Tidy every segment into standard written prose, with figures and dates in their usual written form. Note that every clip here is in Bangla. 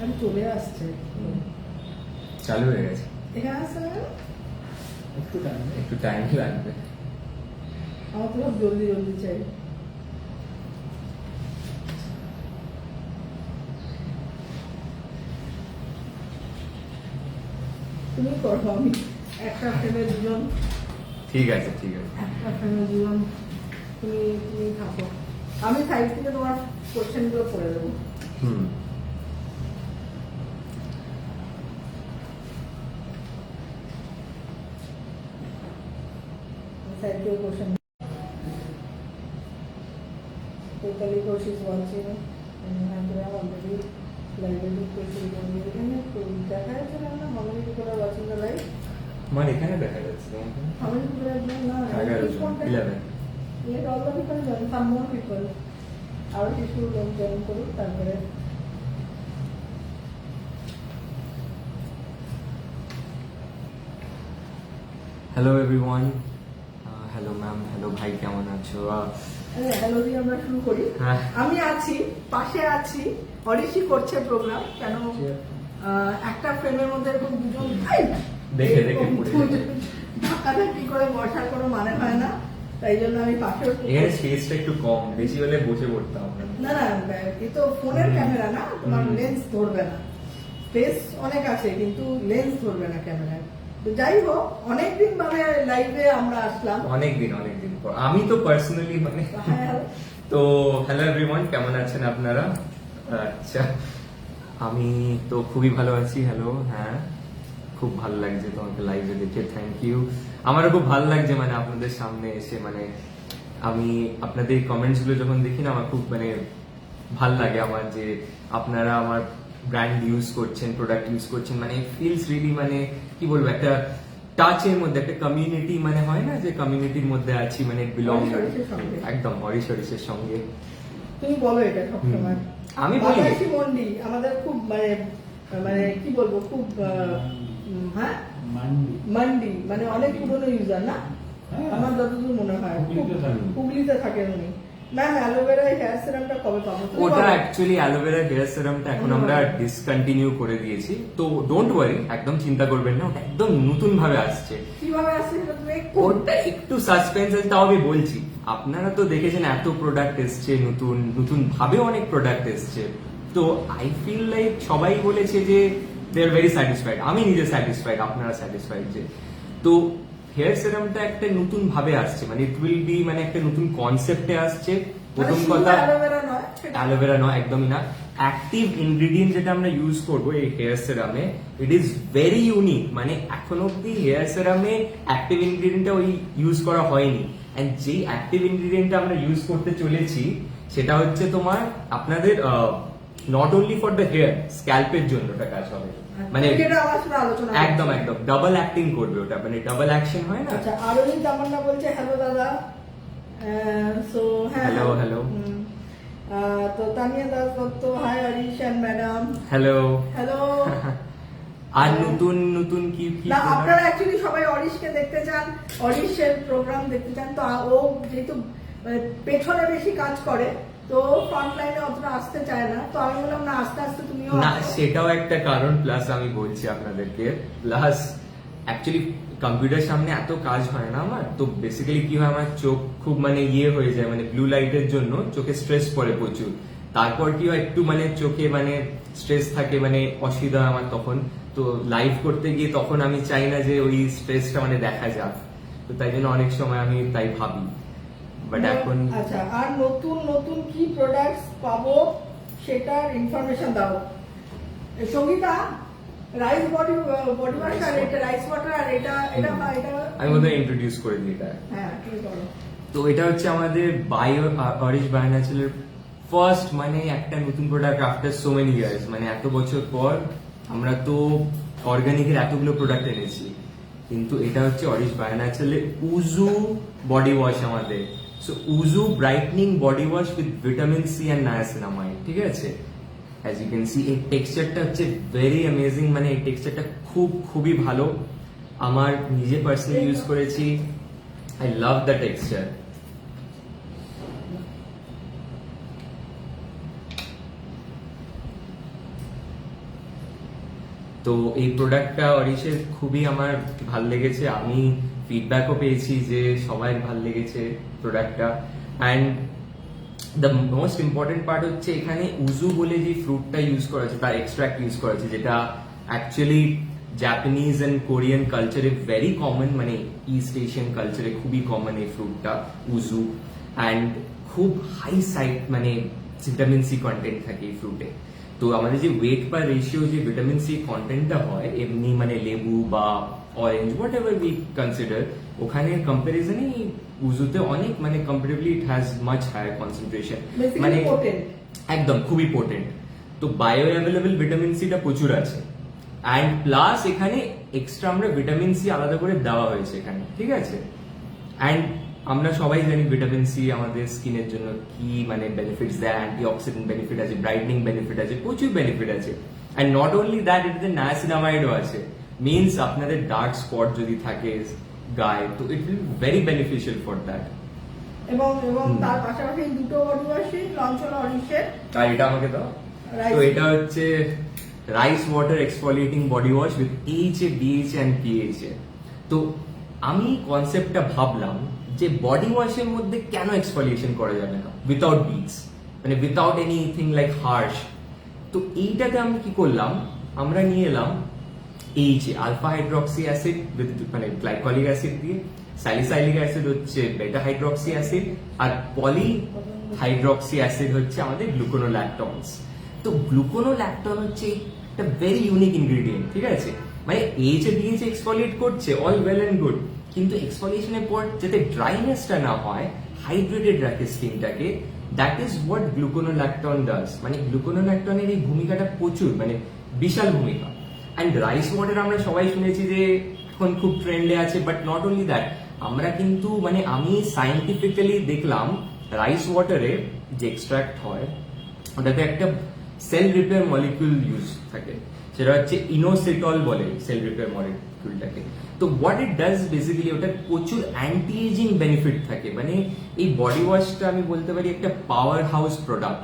আমি চলে আসছে, চালু হয়ে গেছে। এখানে আসছে না একটু টাইম লাগবে। আমার তো খুব জলদি জলদি চাই। তুমি করো, আমি একটা ফ্রেমে দুজন, ঠিক আছে ঠিক আছে। একটা ফ্রেমে দুজন, তুমি তুমি থাকো, আমি সাইড থেকে তোমার কোশ্চেনগুলো করে দেবো। হুম। Thank you, question. Totally course is watching and Andrea already library course is going এখানে তো দেখা যাচ্ছে না how many people are watching the live? আমার এখানে দেখা যাচ্ছে তোমাকে। How many people are there? No, 11 Let all the people join, some more people. আরো কিছু লোক জয়েন করুক তারপরে। Hello everyone, hello ma'am, hello ভাই, কেমন আছো? হ্যালো দিয়ে আমরা শুরু করি। হ্যাঁ। আমি আছি, পাশে আছি, অরিশি করছে প্রোগ্রাম। কেন একটা ফ্রেমের মধ্যে এরকম দুজন দেখে দেখে ধাক্কাধাক্কি করে বসার কোনো মানে হয় না, তাই জন্য আমি পাশে। এখানে স্পেসটা একটু কম, বেশি হলে বসে পড়তাম। না না, এ তো ফোনের ক্যামেরা না, তোমার লেন্স ধরবে না। স্পেস অনেক আছে কিন্তু লেন্স ধরবে না ক্যামেরায়। তো যাই হোক, অনেকদিন মানে লাইভে আমরা আসলাম, অনেকদিন পর। আমি তো পার্সোনালি মানে তো হ্যালো এভরিওয়ান, কেমন আছেন আপনারা? আচ্ছা, আমি তো খুবই ভালো আছি। হ্যালো, হ্যাঁ, খুব ভালো লাগছে তোমাকে লাইভে দেখে, থ্যাংক ইউ। আমারও খুব ভালো লাগছে মানে আপনাদের সামনে এসে, মানে আমি আপনাদের কমেন্টস গুলো যখন দেখি না, আমার খুব মানে ভাল লাগে আমার, যে আপনারা আমার ব্র্যান্ড ইউজ করছেন, প্রোডাক্ট ইউজ করছেন, মানে ফিলস রিলি, মানে কি বলবো, একটা টাচের মধ্যে, একটা কমিউনিটি, মানে হয় না যে কমিউনিটির মধ্যে আছি, মানে বিলং, একদম হরিশরিসের সঙ্গে। তুমি বলো এটা সবসময়। আমি বলি মন্ডি আমাদের খুব মানে মানে কি বলবো, খুব হ্যাঁ মান্ডি, মানে অনেক পুরনো ইউজার না, আমার যতদূর মনে হয় হুগলিতে থাকেন উনি। ম্যাম অ্যালোভেরা হেয়ার সিরামটা কবে পাবো? ওটা অ্যাকচুয়ালি অ্যালোভেরা হেয়ার সিরামটা এখন আমরা ডিসকন্টিনিউ করে দিয়েছি, তো ডোন্ট ওয়ারি, একদম চিন্তা করবেন না, ওটা একদম নতুন ভাবে আসছে। কিভাবে আসছে সেটা তুমি ওটা একটু সাসপেন্স আছে, তাও আমি বলছি। আপনারা তো দেখেছেন এত প্রোডাক্ট এসছে, নতুন নতুন ভাবে অনেক প্রোডাক্ট এসছে, তো আই ফিল লাইক সবাই বলেছে যে দে আর ভেরি স্যাটিসফাইড, আমি নিজে স্যাটিসফাইড, আপনারা স্যাটিসফাইড, যে তো হেয়ার সিরামটা একটা নতুন ভাবে আসছে, মানে ইট উইল বি, মানে একটা নতুন কনসেপ্টে আসছে। প্রথম কথা, অ্যালোভেরা নয়, একদমই না। অ্যাক্টিভ ইনগ্রিডিয়েন্ট যেটা আমরা ইউজ করবো এই হেয়ার সিরামে, ইট ইজ ভেরি ইউনিক, মানে এখন অব্দি হেয়ার সিরামে অ্যাক্টিভ ইনগ্রিডিয়েন্টটা ওই ইউজ করা হয়নি। এন্ড যেই অ্যাক্টিভ ইনগ্রিডিয়েন্টটা আমরা ইউজ করতে চলেছি, সেটা হচ্ছে তোমার আপনাদের not only for the hair, স্ক্যাল্পের জন্য ওটা কাজ হবে, মানে একদম একদম ডাবল অ্যাক্টিং করবে ওটা, মানে ডাবল অ্যাকশন হয় না। আচ্ছা, আরোহী তামান্না বলছে হ্যালো দাদা। সো হ্যাঁ, হ্যালো হ্যালো। তো Tania Das Dutta, hi Arish and madam, hello hello. আর নতুন নতুন কি কি না, আপনারা অ্যাকচুয়ালি সবাই অরিশকে দেখতে চান, অরিশের প্রোগ্রাম দেখতে চান, তো ও যেহেতু পেছনে বেশি কাজ করে, তো ফ্রন্ট লাইনে অতটা আসতে চায় না, তো আমি বললাম না, আস্তে আস্তে তুমিও না, সেটাও একটা কারণ। প্লাস আমি বলছি আপনাদেরকে, প্লাস অ্যাকচুয়ালি কম্পিউটার সামনে এত কাজ হয় না আমার, তো বেসিক্যালি কি হয়, আমার চোখ খুব মানে ইয়ে হয়ে যায়, মানে ব্লু লাইটের জন্য চোখে স্ট্রেস পড়ে প্রচুর। তারপর কি হয়, একটু মানে চোখে মানে স্ট্রেস থাকে, মানে অসুবিধা আমার তখন, তো লাইভ করতে গিয়ে তখন আমি চাই না যে ওই স্ট্রেসটা মানে দেখা যাক, তো তাই জন্য অনেক সময় আমি তাই ভাবি, বাট এখন। আচ্ছা, আর নতুন নতুন কি প্রোডাক্টস পাবো সেটার ইনফরমেশন দাও। সঙ্গীতা, রাইস বডি ওয়াশ আর এটা রাইস ওয়াটার, আর এটা এটা এটা আমি মধ্যে ইন্ট্রোডিউস করে দিই এটা। হ্যাঁ, ঠিক করো। তো এটা হচ্ছে আমাদের অরিশ বায়ো ন্যাচারালের ফার্স্ট মানে একটা নতুন product after so many years, মানে এত বছর পর। আমরা তো অর্গানিকের এতগুলো প্রোডাক্ট এনেছি, কিন্তু এটা হচ্ছে অরিশ বায়ো ন্যাচারালের উজু বডি ওয়াশ আমাদের। So yuzu brightening body wash with vitamin C and niacinamide, ঠিক আছে? অ্যাজ ইউ ক্যান সি, এই টেক্সচারটা হচ্ছে ভেরি অ্যামেজিং, মানে এই টেক্সচারটা খুবই ভালো। আমার নিজে পার্সোনালি ইউজ করেছি, আই লাভ দ্য টেক্সচার। তো এই প্রোডাক্টটা অরিশের খুবই আমার ভালো লেগেছে, আমি ফিডব্যাকও পেয়েছি যে সবাই ভালো লেগেছে প্রোডাক্টটা। And the most important part হচ্ছে এখানে উজু বলে যে ফ্রুটটা ইউজ করা আছে, তার এক্সট্রাক্ট ইউজ করা আছে, যেটা অ্যাকচুয়ালি জাপানিজ অ্যান্ড কোরিয়ান কালচারে ভেরি কমন, মানে ইস্ট এশিয়ান কালচারে খুবই কমন এই ফ্রুটটা উজু। অ্যান্ড খুব হাই সাইড মানে ভিটামিন সি কন্টেন্ট থাকে এই ফ্রুটে। তো আমাদের যে ওয়েট পার রেশিও যে ভিটামিন সি কন্টেন্টটা হয় এমনি মানে লেবু বা orange whatever we consider, ওখানে কম্পারিজনে উজুতে অনেক মানে comparatively it has much higher concentration, মানে একদম খুবই পোটেন্ট। তো বায়ো অ্যাভেলেবল ভিটামিন সিটা প্রচুর আছে, অ্যান্ড প্লাস এখানে এক্সট্রা আমরা ভিটামিন সি আলাদা করে দেওয়া হয়েছে এখানে, ঠিক আছে। অ্যান্ড আমরা সবাই জানি ভিটামিন সি আমাদের স্কিনের জন্য কি মানে বেনিফিটস দেয়, অ্যান্টিঅক্সিডেন্ট বেনিফিট আছে, ব্রাইটনিং বেনিফিট আছে, প্রচুর বেনিফিট আছে। অ্যান্ড নট অনলি দ্যাট, এটাতে নায়াসিনামাইডও আছে, মিনস আপনাদের ডার্ক স্পট যদি থাকে গায়ে তো it will very beneficial for that. এবং তার পাশাপাশি দুটো বডি ওয়াশই লঞ্চ হলো অরিশের। আর এটা আমাকে দাও। তো এটা হচ্ছে rice water exfoliating body wash with HA, BHA and PHA. তো আমি কনসেপ্টটা ভাবলাম যে বডি ওয়াশের মধ্যে কেন এক্সফোলিয়েশন করা যাবে না উইথাউট বিটস, মানে উইথাউট এনিথিং লাইক হার্শ। তো এইটাতে আমি কি করলাম, আমরা নিয়ে এলাম এইচএ আলফা হাইড্রক্সি অ্যাসিড মানে গ্লাইকলিক অ্যাসিড দিয়ে, স্যালিসাইলিক অ্যাসিড হচ্ছে বেটা হাইড্রক্সি অ্যাসিড, আর পলি হাইড্রক্সি অ্যাসিড হচ্ছে আমাদের গ্লুকোনোল্যাকটনস। তো গ্লুকোনোল্যাকটন হচ্ছে একটা ভেরি ইউনিক ইনগ্রেডিয়েন্ট, ঠিক আছে। মানে এইচএ বিএইচএ এক্সফোলিয়েট করছে, অল ওয়েল এন্ড গুড, কিন্তু এক্সফোলিয়েশনের পর যাতে ড্রাইনেসটা না হয়, হাইড্রেটেড রাখে স্কিনটাকে, দ্যাট ইজ হোয়াট গ্লুকোনোল্যাকটন ডাজ। মানে গ্লুকোনোল্যাকটনের এই ভূমিকাটা প্রচুর, মানে বিশাল ভূমিকা। অ্যান্ড রাইস ওয়াটার আমরা সবাই শুনেছি যে এখন খুব ট্রেন্ডে আছে, বাট নট অনলি দ্যাট, আমরা কিন্তু মানে আমি সাইন্টিফিক্যালি দেখলাম রাইস ওয়াটারে যে এক্সট্রাক্ট হয় ওটাতে একটা সেল রিপেয়ার মলিকিউল ইউজ থাকে, সেটা হচ্ছে ইনোসিটল বলে সেল রিপেয়ার মলিকিউলটাকে। তো হোয়াট ইট ডাজ বেসিক্যালি, ওটার প্রচুর অ্যান্টি এজিং বেনিফিট থাকে। মানে এই বডি ওয়াশটা আমি বলতে পারি একটা পাওয়ার হাউস প্রোডাক্ট,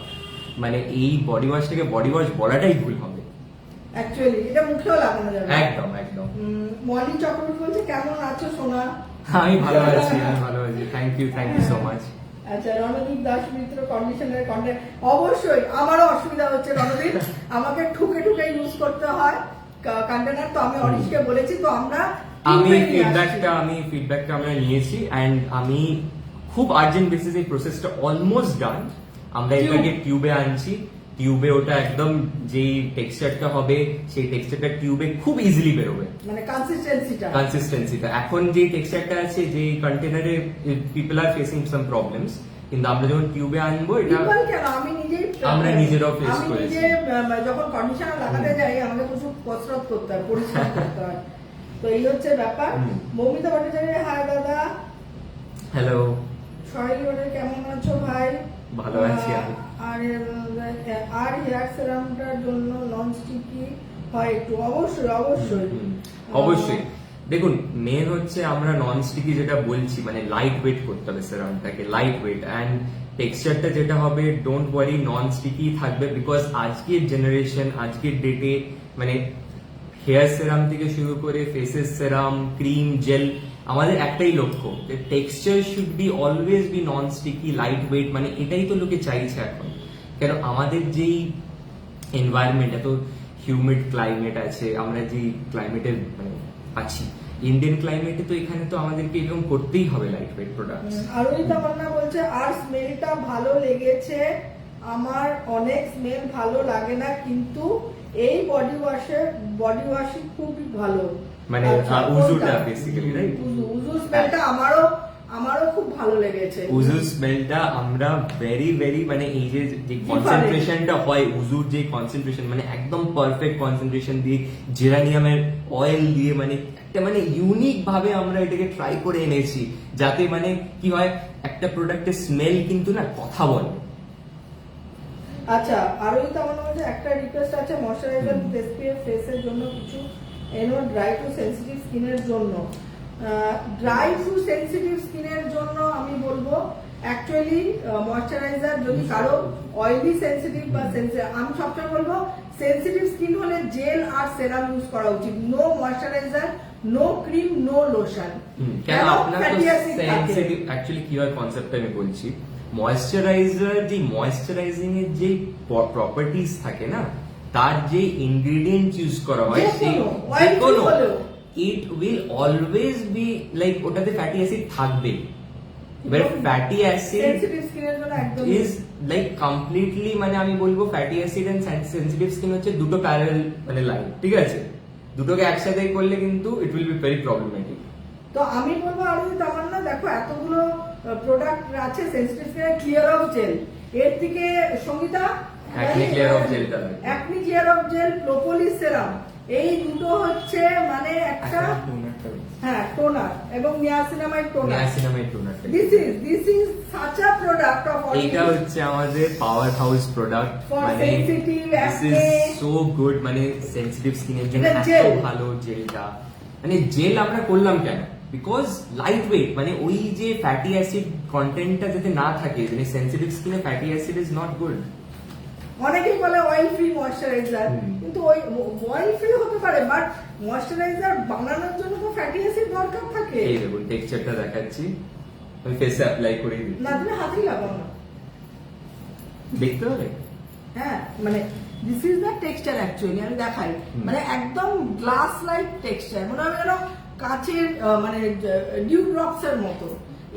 মানে এই বডি ওয়াশটাকে বডি ওয়াশ বলাটাই ভুল হবে অ্যাকচুয়ালি, এটা মুখেও লাগানো যাবে। একদম একদম। মলি চক্রবর্তী বলছে কেমন আছো সোনা? আমি ভালো আছি, থ্যাংক ইউ সো মাচ। আচ্ছা, রণদীপ দাস মিত্র কন্ডিশনার কন্টেন্ট, অবশ্যই আমারও অসুবিধা হচ্ছে রণদীপ, আমাকে ঠুকে ঠুকে ইউজ করতে হয় কন্টেনার। তো আমি অরিশকে বলেছি, তো আমরা ফিডব্যাকটা আমরা নিয়েছি, এন্ড আমি খুব আর্জেন্ট বেসিস এই প্রসেসটা অলমোস্ট ডান। আমরা এটাকে টিউবে আনছি, টিউবে ওটা একদম যেই টেক্সচারটা হবে সেই টেক্সচারটা টিউবে খুব ইজিলি বেরোবে, মানে কনসিস্টেন্সিটা। এখন যে টেক্সচারটা আছে যে কন্টেনারে people are facing some problems, কিন্তু আমরা যখন টিউবে আনবো এটা আমরা নিজেরাও ফেস করেছি। যখন কন্ডিশনার লাগাতে যাই আমাকে প্রচুর কসরত করতে হয়, পরিশ্রম করতে হয়। তো এই হচ্ছে ব্যাপার। মৌমিতা ভট্টাচার্য, হাই দাদা। হ্যালো। সোহেল রোডে কেমন আছো ভাই? ভালো আছি আমি। আর হেয়ার সেরামটার জন্য নন স্টিকি হয় একটু? অবশ্যই। দেখুন, মেন হচ্ছে আমরা নন স্টিকি যেটা বলছি, মানে লাইট ওয়েট করতে হবে সেরামটাকে, লাইট ওয়েট। অ্যান্ড টেক্সচারটা যেটা হবে ডোন্ট ওয়ারি, নন স্টিকি থাকবে, বিকজ আজকের জেনারেশন, আজকের ডেটে মানে হেয়ার সেরাম থেকে শুরু করে ফেসেস সেরাম, ক্রিম, জেল, আমাদের একটাই লক্ষ্য, texture should be always be non sticky, light weight. মানে এটাই তো লোকে চাইছে এখন। কেন আমাদের যেই এনভায়রনমেন্ট, এত হিউমিড ক্লাইমেট আছে, আমরা যেই ক্লাইমেটে মানে আছি, ইন্ডিয়ান ক্লাইমেটে, তো এখানে তো আমাদেরকে এরকম করতেই হবে লাইট ওয়েট প্রোডাক্ট। আরোহিতা মান্না বলছে আর স্মেলটা ভালো লেগেছে আমার, অনেক স্মেল ভালো লাগে না, কিন্তু এই বডি ওয়াশই খুবই ভালো। মানে উজুটা বেসিক্যালি, রাইট? উজু স্মেলটা আমারও খুব ভালো লেগেছে। উজু স্মেলটা আমরা ভেরি মানে এই যে কনসেন্ট্রেশনটা হয়, উজুর যে কনসেন্ট্রেশন, মানে একদম পারফেক্ট কনসেন্ট্রেশন দিয়ে, জেরানিয়ামের অয়েল দিয়ে, মানে একটা মানে ইউনিক ভাবে আমরা এটাকে ট্রাই করে এনেছি, যাতে মানে কি হয়, একটা প্রোডাক্টের স্মেল কিন্তু না কথা বলে। আচ্ছা, আরোই তো আমার মধ্যে একটা রিকোয়েস্ট আছে, ময়শ্চারাইজার এসপিএফ ফেসের জন্য কিছু এনো ড্রাই টু সেনসিটিভ স্কিনের জন্য। ড্রাই টু সেনসিটিভ স্কিনের জন্য আমি বলবো অ্যাকচুয়ালি ময়শ্চারাইজার যদি কারো অয়েলি সেনসিটিভ বা আমি সবসময় বলবো সেনসিটিভ স্কিন হলে জেল আর সেরাম ইউজ করা উচিত, no moisturiser, no cream, no lotion. কেন আপনার তো সেনসিটিভ অ্যাকচুয়ালি কি হয় কনসেপ্ট আমি বলছি, ময়শ্চারাইজার যে ময়শ্চারাইজিং এর যে প্রপার্টিজ থাকে না, তার যে ইনগ্রেডিয়েন্ট ইউজ করা হয় সেই কোনো it will always be like ওটাতে ফ্যাটি অ্যাসিড থাকবে। এবার ফ্যাটি অ্যাসিড সেনসিটিভ স্কিনের জন্য একদম ইজ লাইক কমপ্লিটলি মানে আমি বলবো fatty acid and sensitive skin হচ্ছে দুটো প্যারালাল মানে লাইন, ঠিক আছে? দুটোকে একসাথে করলে কিন্তু ইট উইল বি ভেরি প্রবলেমেটিক। তো আমি বলবো আরো তামান্না, দেখো এতগুলো প্রোডাক্ট আছে সেনসিটিভ স্কিনের, ক্লিয়ার অফ জেল, এর থেকে সঙ্গীতা অ্যাকনি ক্লিয়ার অফ জেলটা acne clear of gel, propolis serum, এই দুটো হচ্ছে মানে একটা হ্যাঁ টোনার এবং niacinamide toner. Niacinamide toner this is such a product of এটা হচ্ছে আমাদের পাওয়ার হাউস প্রোডাক্ট, মানে দিস ইজ সো গুড, মানে সেনসিটিভ স্কিনের জন্য এত ভালো জেলটা। মানে জেল আমরা করলাম কেন? বিকজ লাইট ওয়েট, মানে ওই যে ফ্যাটি অ্যাসিড কন্টেন্টটা যাতে না থাকে, মানে সেনসিটিভ স্কিনে fatty acid is not good. অনেকেই বলে অয়েল ফ্রি ময়শ্চারাইজার, কিন্তু ওই অয়েল ফ্রি হতে পারে বাট ময়শ্চারাইজার বানানোর জন্য তো ফ্যাটি অ্যাসিড দরকার থাকে। এই দেখুন টেক্সচারটা দেখাচ্ছি, আমি ফেসে অ্যাপ্লাই করে দিই। না তুমি হাতেই লাগাও না, দেখতে হবে। হ্যাঁ মানে this is the texture actually, আমি দেখাই মানে একদম গ্লাস লাইক টেক্সচার, মনে হয় যেন কাচের মানে ডিউ ড্রপস এর মতো।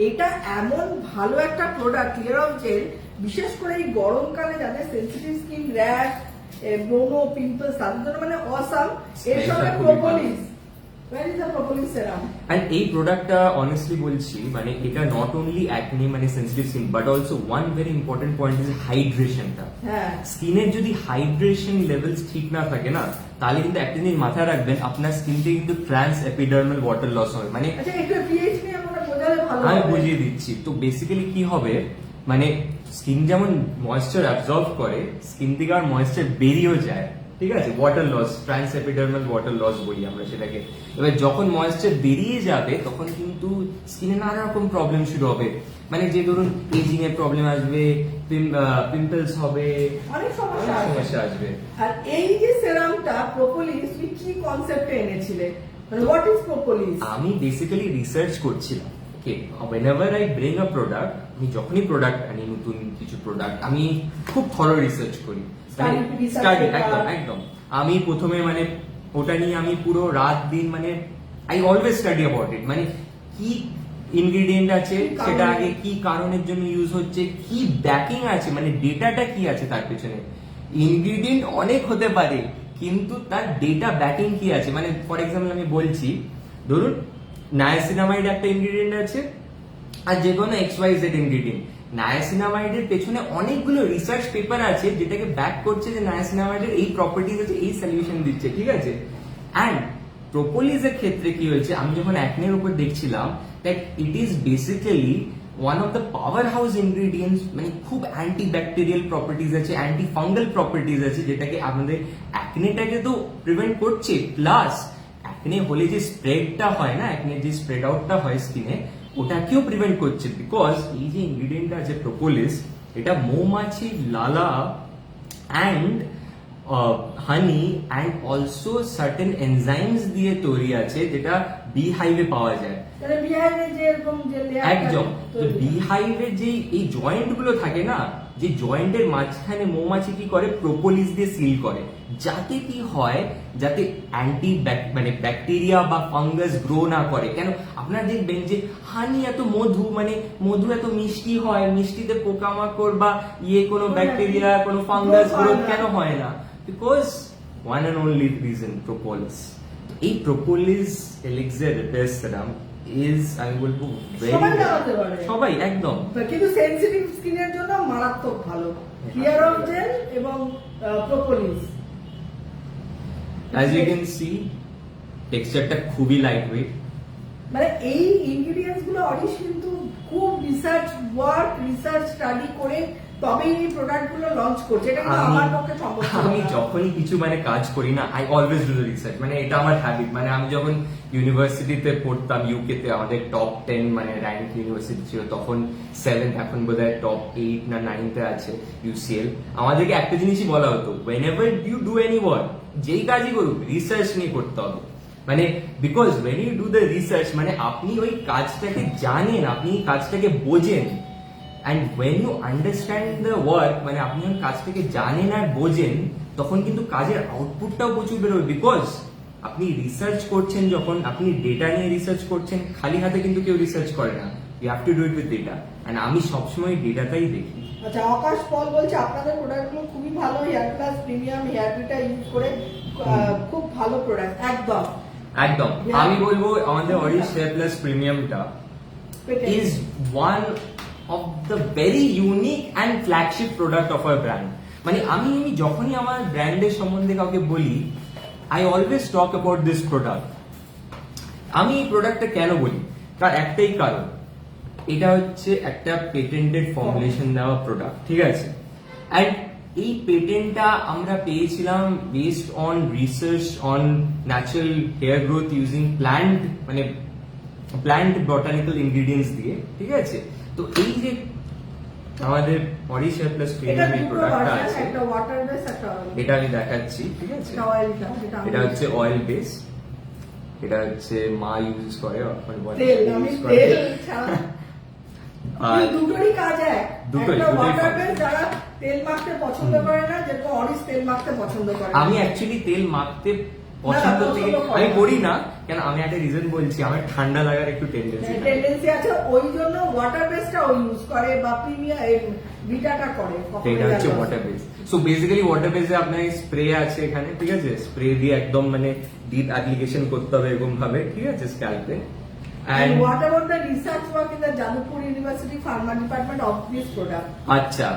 এটা এমন ভালো একটা প্রোডাক্ট ক্লিয়ার অফ জেল, বিশেষ করে এই গরমকালে যাদের সেনসিটিভ স্কিন, র্যাশ, ব্রোনো, পিম্পলস, তাদের জন্য মানে অসাম। এর সঙ্গে propolis, where is the propolis serum? And এই প্রোডাক্টটা অনেস্টলি বলছি, মানে এটা নট অনলি অ্যাকনি মানে sensitive skin, but also one very important point is হাইড্রেশনটা। হ্যাঁ, স্কিনের যদি হাইড্রেশন লেভেলস ঠিক না থাকে না, তাহলে কিন্তু একটা জিনিস মাথায় রাখবেন, আপনার স্কিনতে কিন্তু ট্রান্স এপিডার্মাল ওয়াটার লস হবে। মানে আচ্ছা একটু পিএইচ নিয়ে আমরা বোঝালে ভালো হবে। আমি বুঝিয়ে দিচ্ছি। তো বেসিক্যালি কি হবে, মানে স্কিন যেমন ময়েশ্চার অ্যাবজর্ব করে, স্কিন থেকে আর ময়েশ্চার বেরিয়েও যায়, ঠিক আছে? Water loss, trans epidermal water loss বলি আমরা সেটাকে। এবার যখন ময়েশ্চার বেরিয়ে যাবে তখন কিন্তু স্কিনে নানা রকম প্রবলেম শুরু হবে, মানে যে ধরুন এজিং এর প্রবলেম আসবে, পিম্পলস হবে, অনেক সমস্যা আসবে। আর এই যে সেরামটা প্রোপোলিস, তুমি কি কনসেপ্টে এনেছিলে, মানে হোয়াট ইজ প্রোপোলিস? আমি বেসিক্যালি রিসার্চ করছিলাম। ওকে, whenever I bring a product, আমি যখনই প্রোডাক্ট আনি, নতুন কিছু প্রোডাক্ট, আমি খুব থরো রিসার্চ করি, স্টাডি একদম একদম। আমি প্রথমে মানে ওটা নিয়ে আমি পুরো রাত দিন মানে I always study about it, মানে কি ইনগ্রেডিয়েন্ট আছে সেটা আগে, কি কারণের জন্য ইউজ হচ্ছে, কি ব্যাকিং আছে, মানে ডেটাটা কি আছে তার পেছনে। ইনগ্রেডিয়েন্ট অনেক হতে পারে কিন্তু তার ডেটা ব্যাকিং কি আছে, মানে ফর এক্সাম্পল আমি বলছি, ধরুন নায়াসিনামাইড একটা ইনগ্রেডিয়েন্ট আছে আর যে কোনো XYZ ইনগ্রেডিয়েন্ট, নায়াসিনামাইডের পেছনে অনেকগুলো রিসার্চ পেপার আছে যেটাকে ব্যাক করছে যে নায়াসিনামাইডের এই প্রপার্টিজ আছে, এই সলিউশন দিচ্ছে, ঠিক আছে? অ্যান্ড প্রোপোলিসের ক্ষেত্রে কি হয়েছে, আমি যখন অ্যাকনের উপর দেখছিলাম that it is basically one of the power house ingredients, মানে খুব অ্যান্টি ব্যাকটেরিয়াল প্রপার্টিজ আছে, অ্যান্টি ফাঙ্গাল প্রপার্টিজ আছে, যেটাকে আমাদের অ্যাকনেটাকে তো প্রিভেন্ট করছে, প্লাস অ্যাকনে হলে যে স্প্রেডটা হয় না, অ্যাকনের যে স্প্রেড আউটটা হয় স্কিনে, ওটাকেও প্রিভেন্ট করছে। বিকজ এই যে ইনগ্রেডিয়েন্টটা আছে প্রোপোলিস, এটা মৌমাছি লালা and honey and also certain enzymes দিয়ে তৈরি আছে, যেটা বি হাইভে পাওয়া যায়। একদম। তো বি হাইভের যে এই জয়েন্ট গুলো থাকে না, যে জয়েন্টের মাঝখানে মৌমাছি কি করে, প্রোপোলিস দিয়ে সিল করে, যাতে কি হয়, যাতে অ্যান্টি মানে ব্যাকটেরিয়া বা ফাঙ্গাস গ্রো না করে। কেন আপনারা দেখবেন যে হানি এত মধু, মানে মধু এত মিষ্টি হয়, মিষ্টিতে পোকামাকড় বা কোনো ব্যাকটেরিয়া, কোনো ফাঙ্গাস গ্রোথ কেন হয় না? Because one and only reason, propolis. এই propolis elixir repair serum is, আমি বলবো সবাই একদম, কিন্তু সেনসিটিভ স্কিনের জন্য মারাত্মক ভালো, ক্লিয়ার অফ জেল এবং propolis. As you can see, টেক্সচারটা খুবই লাইট ওয়েট, মানে এই ইনগ্রেডিয়েন্টস গুলো অরিশ কিন্তু খুব রিসার্চ স্টাডি করে তবেই এই প্রোডাক্ট গুলো লঞ্চ করছে, এটা কিন্তু আমার পক্ষে সম্ভব না। আমি যখনই কিছু মানে কাজ করি না, I always do the research, মানে এটা আমার হ্যাবিট। মানে আমি যখন ইউনিভার্সিটিতে পড়তাম ইউকে তে, আমাদের টপ 10 মানে র্যাঙ্ক ইউনিভার্সিটি ছিল তখন, 7, এখন বোধহয় টপ 8 না 9 তে আছে ইউসিএল। আমাদেরকে একটা জিনিসই বলা হতো, whenever you do any work, যেই কাজই করুক রিসার্চ নিয়ে করতে হবে। মানে because when you do the research, মানে আপনি ওই কাজটাকে জানেন, আপনি এই কাজটাকে বোঝেন, and when you understand the work, মানে আপনি ওই কাজটাকে জানেন আর বোঝেন, তখন কিন্তু কাজের আউটপুটটাও প্রচুর বেরোবে। বিকজ আপনি রিসার্চ করছেন, যখন আপনি ডেটা নিয়ে রিসার্চ করছেন, খালি হাতে কিন্তু কেউ রিসার্চ করে না, you have to do it with data, and আমি সবসময় ডেটাটাই দেখি। আচ্ছা, আকাশ পল বলছে আপনাদের প্রোডাক্টগুলো খুবই ভালো, hair plus premium hair beta use করে খুব ভালো প্রোডাক্ট। একদম একদম, আমি বলবো আমাদের অরিশ হেয়ার প্লাস প্রিমিয়ামটা is one of the very unique and flagship product of our brand. মানে আমি যখনই আমার ব্র্যান্ডের সম্বন্ধে কাউকে বলি, I always talk about this product. আমি এই প্রোডাক্টটা কেন বলি, তার একটাই কারণ, এটা হচ্ছে একটা পেটেন্টেড ফর্মুলেশন দেওয়া প্রোডাক্ট, ঠিক আছে? এন্ড এই পেটেন্টটা আমরা পেয়েছিলাম based on research on natural hair growth using plant botanical ingredients দিয়ে, ঠিক আছে? তো এই যে আমাদের অরিশ হেয়ার প্লাস প্রিমিয়াম এই প্রোডাক্টটা আছে, একটা ওয়াটার বেস, একটা এটা আমি দেখাচ্ছি, ঠিক আছে? এটা হচ্ছে অয়েল বেস, এটা হচ্ছে মা ইউজ করে, তেল, আমি তেল ছাড়া দুটোরই কাজ এক। একটা ওয়াটার বেস, যারা তেল মাখতে পছন্দ করে না, যেরকম অরিশ তেল মাখতে পছন্দ করে। আমি অ্যাকচুয়ালি তেল মাখতে পছন্দ আমি করি না, কেন আমি একটা রিজন বলছি, আমার ঠান্ডা লাগার একটু টেন্ডেন্সি আছে, ওই জন্য ওয়াটার বেসটা ও ইউজ করে বা প্রিমিয়াম ভিটাটা করে। এটা হচ্ছে water base. So basically water বেসে আপনার স্প্রে আছে এখানে, ঠিক আছে? স্প্রে দিয়ে একদম মানে ডিপ অ্যাপ্লিকেশন করতে হবে এরকম ভাবে, ঠিক আছে, স্ক্যাল্পে। And what about the research work in the Jadavpur University Pharma Department of this product? আচ্ছা,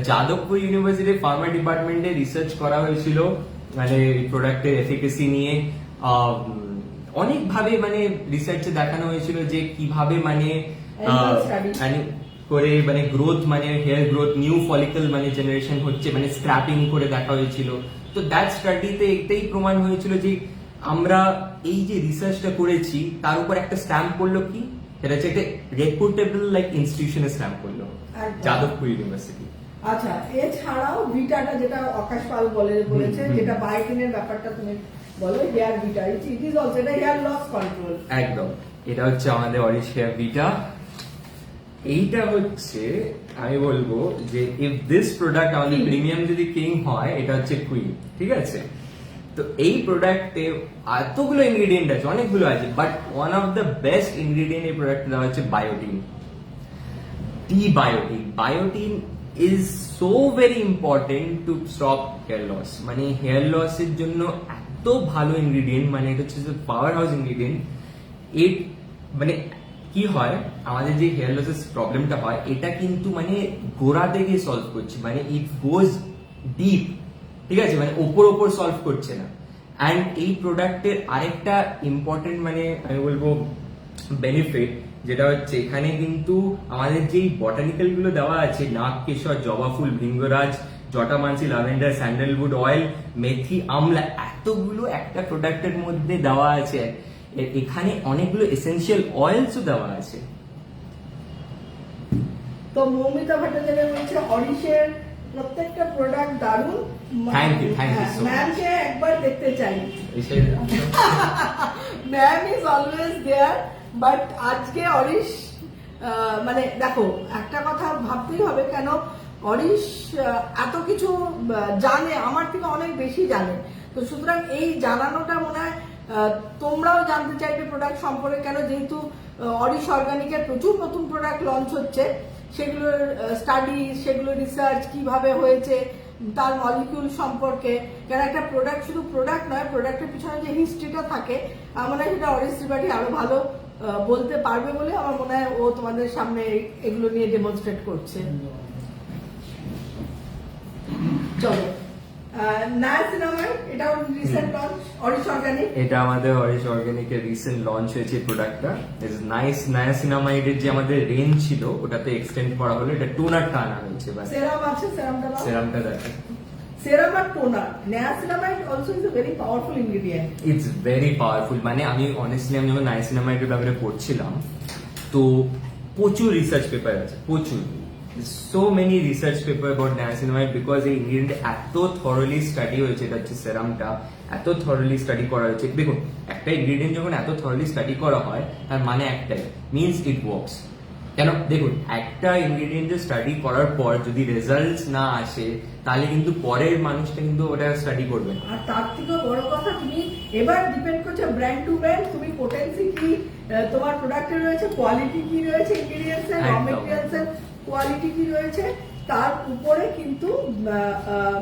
যাদবপুর ইউনিভার্সিটি ফার্মা ডিপার্টমেন্টে রিসার্চ করা হয়েছিল মানে এই প্রোডাক্টের এফিকেসি নিয়ে। অনেক ভাবে মানে রিসার্চে দেখানো হয়েছিল যে কিভাবে মানে করে মানে গ্রোথ, মানে হেয়ার গ্রোথ, নিউ ফলিকল মানে জেনারেশন হচ্ছে, মানে স্ক্র্যাপিং করে দেখা হয়েছিল। তো দ্যাট স্টাডিতে এটাই প্রমাণ হয়েছিল যে আমরা এই যে রিসার্চটা করেছি তার উপর একটা স্ট্যাম্প করলো, কি সেটা হচ্ছে একটা রেপুটেবল লাইক ইনস্টিটিউশনের স্ট্যাম্প করলো, যাদবপুর ইউনিভার্সিটি। আচ্ছা, এছাড়াও ভিটাটা যেটা আকাশ পাল বলেছে, যেটা বায়োটিনের ব্যাপারটা তুমি বলো, hair vita, it is also এটা হেয়ার লস কন্ট্রোল। একদম, এটা হচ্ছে আমাদের অরিশ হেয়ার ভিটা। এইটা হচ্ছে আমি বলবো যে ইফ দিস প্রোডাক্ট আমাদের প্রিমিয়াম যদি কিং হয়, এটা হচ্ছে কুইন, ঠিক আছে? তো এই প্রোডাক্টে এতগুলো ইনগ্রেডিয়েন্ট আছে, অনেকগুলো আছে, but one of the best ingredient এই প্রোডাক্টে দেওয়া হচ্ছে biotin, biotin. Biotin is so very important to stop hair loss. মানে হেয়ার লস এর জন্য এত ভালো ইনগ্রেডিয়েন্ট, মানে এটা হচ্ছে পাওয়ার হাউস ইনগ্রেডিয়েন্ট। এর মানে কি হয়, আমাদের যে হেয়ার লসের প্রবলেমটা হয়, এটা কিন্তু মানে গোড়া থেকে সলভ করছে, মানে ইট গোজ ডিপ, ঠিক আছে? মানে ওপর সলভ করছে না। অ্যান্ড এই প্রোডাক্টের আরেকটা ইম্পর্টেন্ট মানে আমি বলবো বেনিফিট, যেটা হচ্ছে এখানে কিন্তু আমাদের যেই বটানিক্যাল গুলো দেওয়া আছে, নাগ কেশর, জবা ফুল, ভৃঙ্গরাজ, জটামানসি, ল্যাভেন্ডার, স্যান্ডেলউড অয়েল, মেথি, আমলা, এতগুলো একটা প্রোডাক্টের মধ্যে দেওয়া আছে। এখানে অনেকগুলো এসেনশিয়াল অয়েলসও দেওয়া আছে। তো মৌমিতা ভট্টাচার্য বলছে অরিশের প্রত্যেকটা প্রোডাক্ট দারুণ, থ্যাংক ইউ সো মাচ। ম্যামকে একবার দেখতে চাই। Ma'am is always there, but আজকে অরিশ মানে দেখো, একটা কথা ভাবতেই হবে, কেন অরিশ এত কিছু জানে, আমার থেকে অনেক বেশি জানে। তো সুতরাং এই জানানোটা মনে হয় তোমরাও জানতে চাইবে প্রোডাক্ট সম্পর্কে, কেন যেহেতু অরিশ অর্গানিকের প্রচুর নতুন প্রোডাক্ট লঞ্চ হচ্ছে, সেগুলোর স্টাডি, সেগুলো রিসার্চ কিভাবে হয়েছে, তার মলিকিউল সম্পর্কে। কেন একটা প্রোডাক্ট শুধু প্রোডাক্ট নয়, প্রোডাক্টের পিছনে যে হিস্ট্রিটা থাকে, আমার মনে হয় সেটা অরিশ ত্রিপাঠী আরো ভালো বলতে পারবে বলে আমার মনে হয় ও তোমাদের সামনে এগুলো নিয়ে ডেমনস্ট্রেট করছে। চলো নায়াসিনামাইড, এটাও রিসেন্ট লঞ্চ, অরিশ অর্গানিক। এটা আমাদের অরিশ অর্গানিকের রিসেন্ট লঞ্চ হয়েছে প্রোডাক্টটা। Is nice. নায়াসিনামাইডের যে আমাদের রেঞ্জ ছিল ওটাতে এক্সটেন্ড করা হলো, এটা টোনারটা আনা হয়েছে। সেরাম আছে, সেরামটা দাও। সেরামটা দেখো, সেরাম আর toner. Niacinamide also is a very powerful ingredient. It's very powerful. মানে আমি অনেস্টলি আমি যখন নায়াসিনামাইডের ব্যাপারে পড়ছিলাম তো প্রচুর রিসার্চ পেপার আছে, প্রচুর, so many research paper about niacinamide, because এই ইনগ্রেডিয়েন্ট এত থরলি স্টাডি হয়েছে। এটা হচ্ছে সেরামটা, এত থরলি স্টাডি করা হয়েছে। দেখুন, একটা ইনগ্রেডিয়েন্ট যখন এত থরলি স্টাডি করা হয় তার মানে একটাই, মিনস ইট ওয়ার্কস। কেন দেখুন, একটা ইনগ্রেডিয়েন্ট স্টাডি করার পর যদি রেজাল্টস না আসে তাহলে কিন্তু পরের মানুষটা কিন্তু ওটা স্টাডি করবে না। আর তার থেকেও বড় কথা, তুমি এবার ডিপেন্ড করছে ব্র্যান্ড টু ব্র্যান্ড, তুমি পোটেন্সি কি তোমার প্রোডাক্টে রয়েছে, কোয়ালিটি কি রয়েছে, ইনগ্রেডিয়েন্টস এর, র মেটেরিয়ালস এর কোয়ালিটি কি রয়েছে, তার উপরে কিন্তু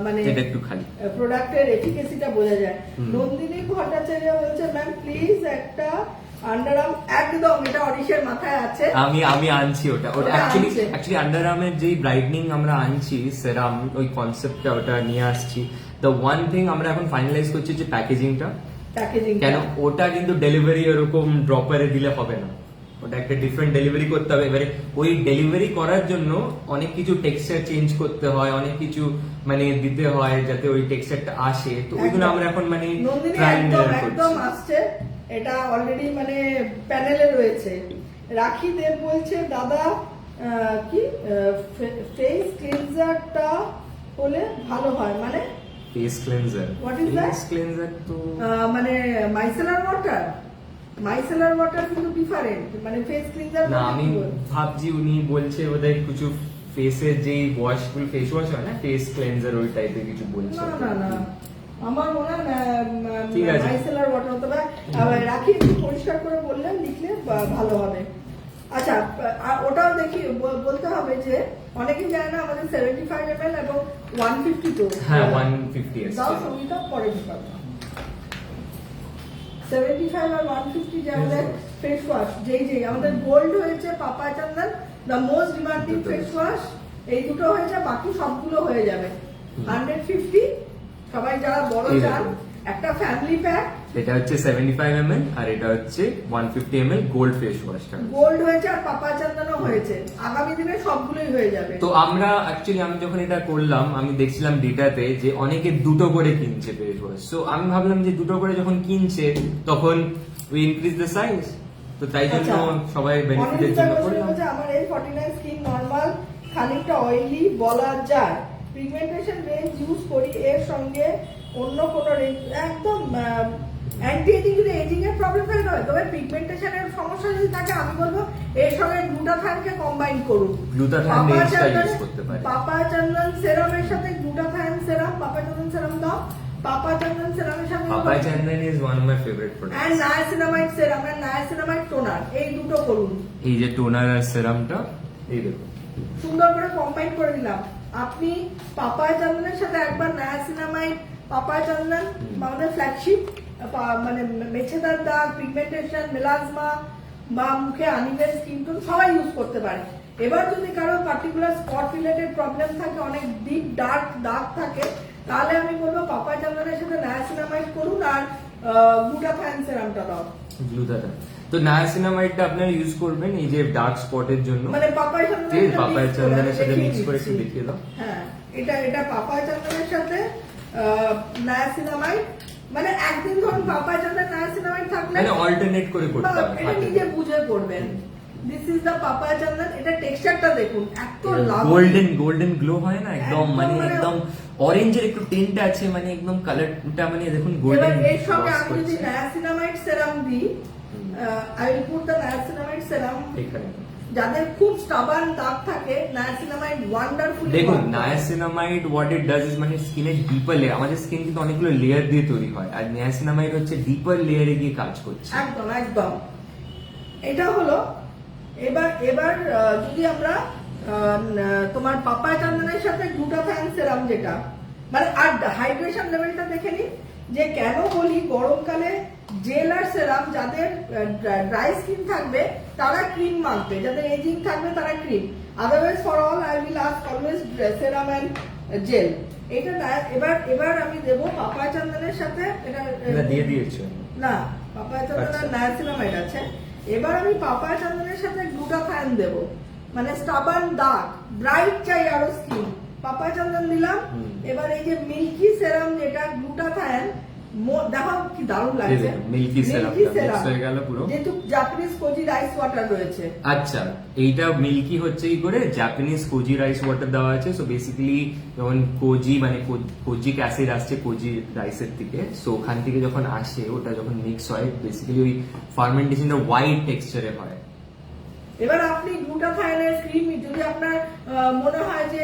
মানে এটা একটু খালি প্রোডাক্টের এফিকেসিটা বোঝা যায়। নন্দিনী ভট্টাচার্য বলছে, ম্যাম প্লিজ একটা আন্ডারআর্ম, একদম এটা অরিশের মাথায় আছে। আমি আনছি ওটা অ্যাকচুয়ালি আন্ডারআর্মের যেই ব্রাইটনিং আমরা আনছি সেরাম, ওই কনসেপ্টটা ওটা নিয়ে আসছি। দ্য ওয়ান থিং আমরা এখন ফাইনালাইজ করছি যে প্যাকেজিংটা। কেন ওটা কিন্তু ডেলিভারি ওরকম ড্রপারে দিলে হবে না, ওটা একটা ডিফারেন্ট ডেলিভারি করতে হবে। এবারে ওই ডেলিভারি করার জন্য অনেক কিছু টেক্সচার চেঞ্জ করতে হয়, অনেক কিছু মানে দিতে হয় যাতে ওই টেক্সচারটা আসে। তো ওইগুলো আমরা এখন মানে ট্রায়াল এন্ড এরর একদম করছি। আসছে, এটা অলরেডি মানে প্যানেলে রয়েছে। রাখি দেব বলছে, দাদা কি ফেস ক্লিনজারটা হলে ভালো হয়, মানে face cleanser. What is that? Face cleanser তো মানে মাইসেলার ওয়াটার, মাইসেলার ওয়াটার কিন্তু ডিফারেন্ট, মানে ফেস ক্লিনজার না, আমি ভাবছি উনি বলছে বোধহয় কিছু ফেসের যেই ওয়াশ, ফেস ওয়াশ হয় না, ফেস ক্লেনজার, ওই টাইপের কিছু বলছে। না আমার মনে হয় ঠিক আছে। মাইসেলার ওয়াটার হতে পারে। রাখি একটু পরিষ্কার করে বললেন, লিখলে ভালো হবে। আচ্ছা, ওটাও দেখি বলতে হবে যে অনেকেই জানে না আমাদের 75 ml এবং 150 তো। হ্যাঁ, 150 আছে। দাও সঙ্গীতা, পরে ঢুকাবো। 75 আর 150 যে আমাদের ফেস ওয়াশ, যেই আমাদের গোল্ড হয়েছে papa Chandan, the most demanding face wash, এই দুটো হয়েছে, বাকি সবগুলো হয়ে যাবে 150। সবাই যারা বড় চান, একটা ফ্যামিলি প্যাক। এটা হচ্ছে 75 ml আর এটা হচ্ছে 150 ml গোল্ড ফেস ওয়াশটা। গোল্ড হয়েছে আর পাপা চন্দনও হয়েছে, আগামী দিনে সবগুলোই হয়ে যাবে। তো আমরা অ্যাকচুয়ালি আমি যখন এটা করলাম আমি দেখছিলাম ডেটাতে যে অনেকে দুটো করে কিনছে ফেস ওয়াশ। সো আমি ভাবলাম যে দুটো করে যখন কিনছে তখন উই ইনক্রিজ দ্য সাইজ, তো তাই জন্য সবাই বেনিফিটের জন্য করলাম। আমার এই 49 স্কিন নরমাল, খানিকটা অয়েলি বলা যায়। পিগমেন্টেশন রেঞ্জ ইউজ করি, এর সঙ্গে অন্য কোনো রেঞ্জ একদম অ্যান্টি এজিং, যদি এজিং এর প্রবলেম থাকে নয়, তবে পিগমেন্টেশনের সমস্যা যদি থাকে আমি বলবো এর সঙ্গে গ্লুটাথায়নকে কম্বাইন করুন। গ্লুটাথায়ন রেঞ্জটা ইউজ করতে পারে। পাপা চন্দন সেরামের সাথে গ্লুটাথায়ন সেরাম, পাপা চন্দন সেরাম দাও। পাপা চন্দন সেরামের সাথে papa Chandan is one of my favourite products. And niacinamide serum and niacinamide toner, এই দুটো করুন। এই যে টোনার আর সেরামটা এই দেখুন সুন্দর করে কম্বাইন করে দিলাম। আপনি পাপায়া চন্দনের সাথে একবার নায়াসিনামাইড, পাপায়া চন্দন আমাদের ফ্ল্যাগশিপ, মানে মেছেদার দাগ, পিগমেন্টেশন, মেলাজমা বা মুখে আনইভেন স্কিন টোন সবাই ইউজ করতে পারে। এবার যদি কারো পার্টিকুলার স্পট রিলেটেড প্রবলেম থাকে, অনেক ডিপ ডার্ক দাগ থাকে, তাহলে আমি বলবো পাপায়া চন্দনের সাথে নায়াসিনামাইড করুন আর গ্লুটাথায়ন সেরামটা দাও। গ্লুটাথায়ন। তো নায়াসিনামাইডটা আপনারা ইউজ করবেন এই যে ডার্ক স্পটের জন্য, মানে পাপায়া চন্দনের সাথে মিক্স করে একটু দেখিয়ে দাও। হ্যাঁ, এটা পাপায়া চন্দনের সাথে নায়াসিনামাইড, মানে একদিন ধরুন পাপায়া চন্দন নায়াসিনামাইড থাকলে মানে অল্টারনেট করে করতে হবে, এটা নিজে বুঝে করবেন। দিস ইজ দ্য পাপায়া চন্দন। এটা টেক্সচারটা দেখুন, এত গোল্ডেন গ্লো হয় না একদম, মানে একদম অরেঞ্জের একটু টিন্ট আছে, মানে একদম কালারটা মানে দেখুন গোল্ডেন। এবার এর সঙ্গে আমি যদি নায়াসিনামাইড সেরাম দিই, I will put the niacinamide serum. এখানে যাদের খুব স্টাবার্ন দাগ থাকে, নায়াসিনামাইড ওয়ান্ডারফুলি। দেখুন niacinamide what it does is, মানে স্কিনের ডিপার লেয়ার, আমাদের স্কিন কিন্তু অনেকগুলো লেয়ার দিয়ে তৈরি হয়, আর নায়াসিনামাইড হচ্ছে ডিপার লেয়ারে গিয়ে কাজ করছে। একদম এটা হলো। এবার যদি আমরা তোমার পাপায়া চন্দনের সাথে গ্লুটাথায়ন সেরাম, যেটা মানে আর হাইড্রেশন লেভেলটা দেখে নিই, যে কেন বলি গরমকালে জেল আর সেরাম, যাদের ড্রাই স্কিন থাকবে তারা ক্রিম মাখবে, যাদের এজিং থাকবে তারা cream. Otherwise for all I will ask always serum and gel. এটা এবার আমি দেবো পাপায়া চন্দনের সাথে এটা দিয়ে দিয়েছো। না, পাপায়া চন্দন আর নায়াসিনামাইড আছে। এবার আমি পাপায়া চন্দনের সাথে গ্লুটাথায়ন দেবো, মানে স্টাবার্ন দাগ ব্রাইট চাই আরো স্কিন, পাপায়া চন্দন দিলাম। এবার এই যে মিল্কি সেরাম যেটা গ্লুটাথায়ন, দেখো কি দারুণ লাগছে, মিল্কি সেরাম হয়ে গেল পুরো, যেহেতু জাপানিজ কোজি রাইস ওয়াটার রয়েছে। আচ্ছা, এইটা মিল্কি হচ্ছে কি করে, জাপানিজ কোজি রাইস ওয়াটার দেওয়া আছে। সো বেসিক্যালি যখন কোজি মানে কোজিক অ্যাসিড আসছে কোজি রাইসের থেকে, সো ওখান থেকে যখন আসে ওটা যখন মিক্স হয় বেসিক্যালি ওই ফার্মেন্টেশনটা হোয়াইট টেক্সচারে হয়। এবার আপনি গ্লুটাথায়নের ক্রিম, যদি আপনার মনে হয় যে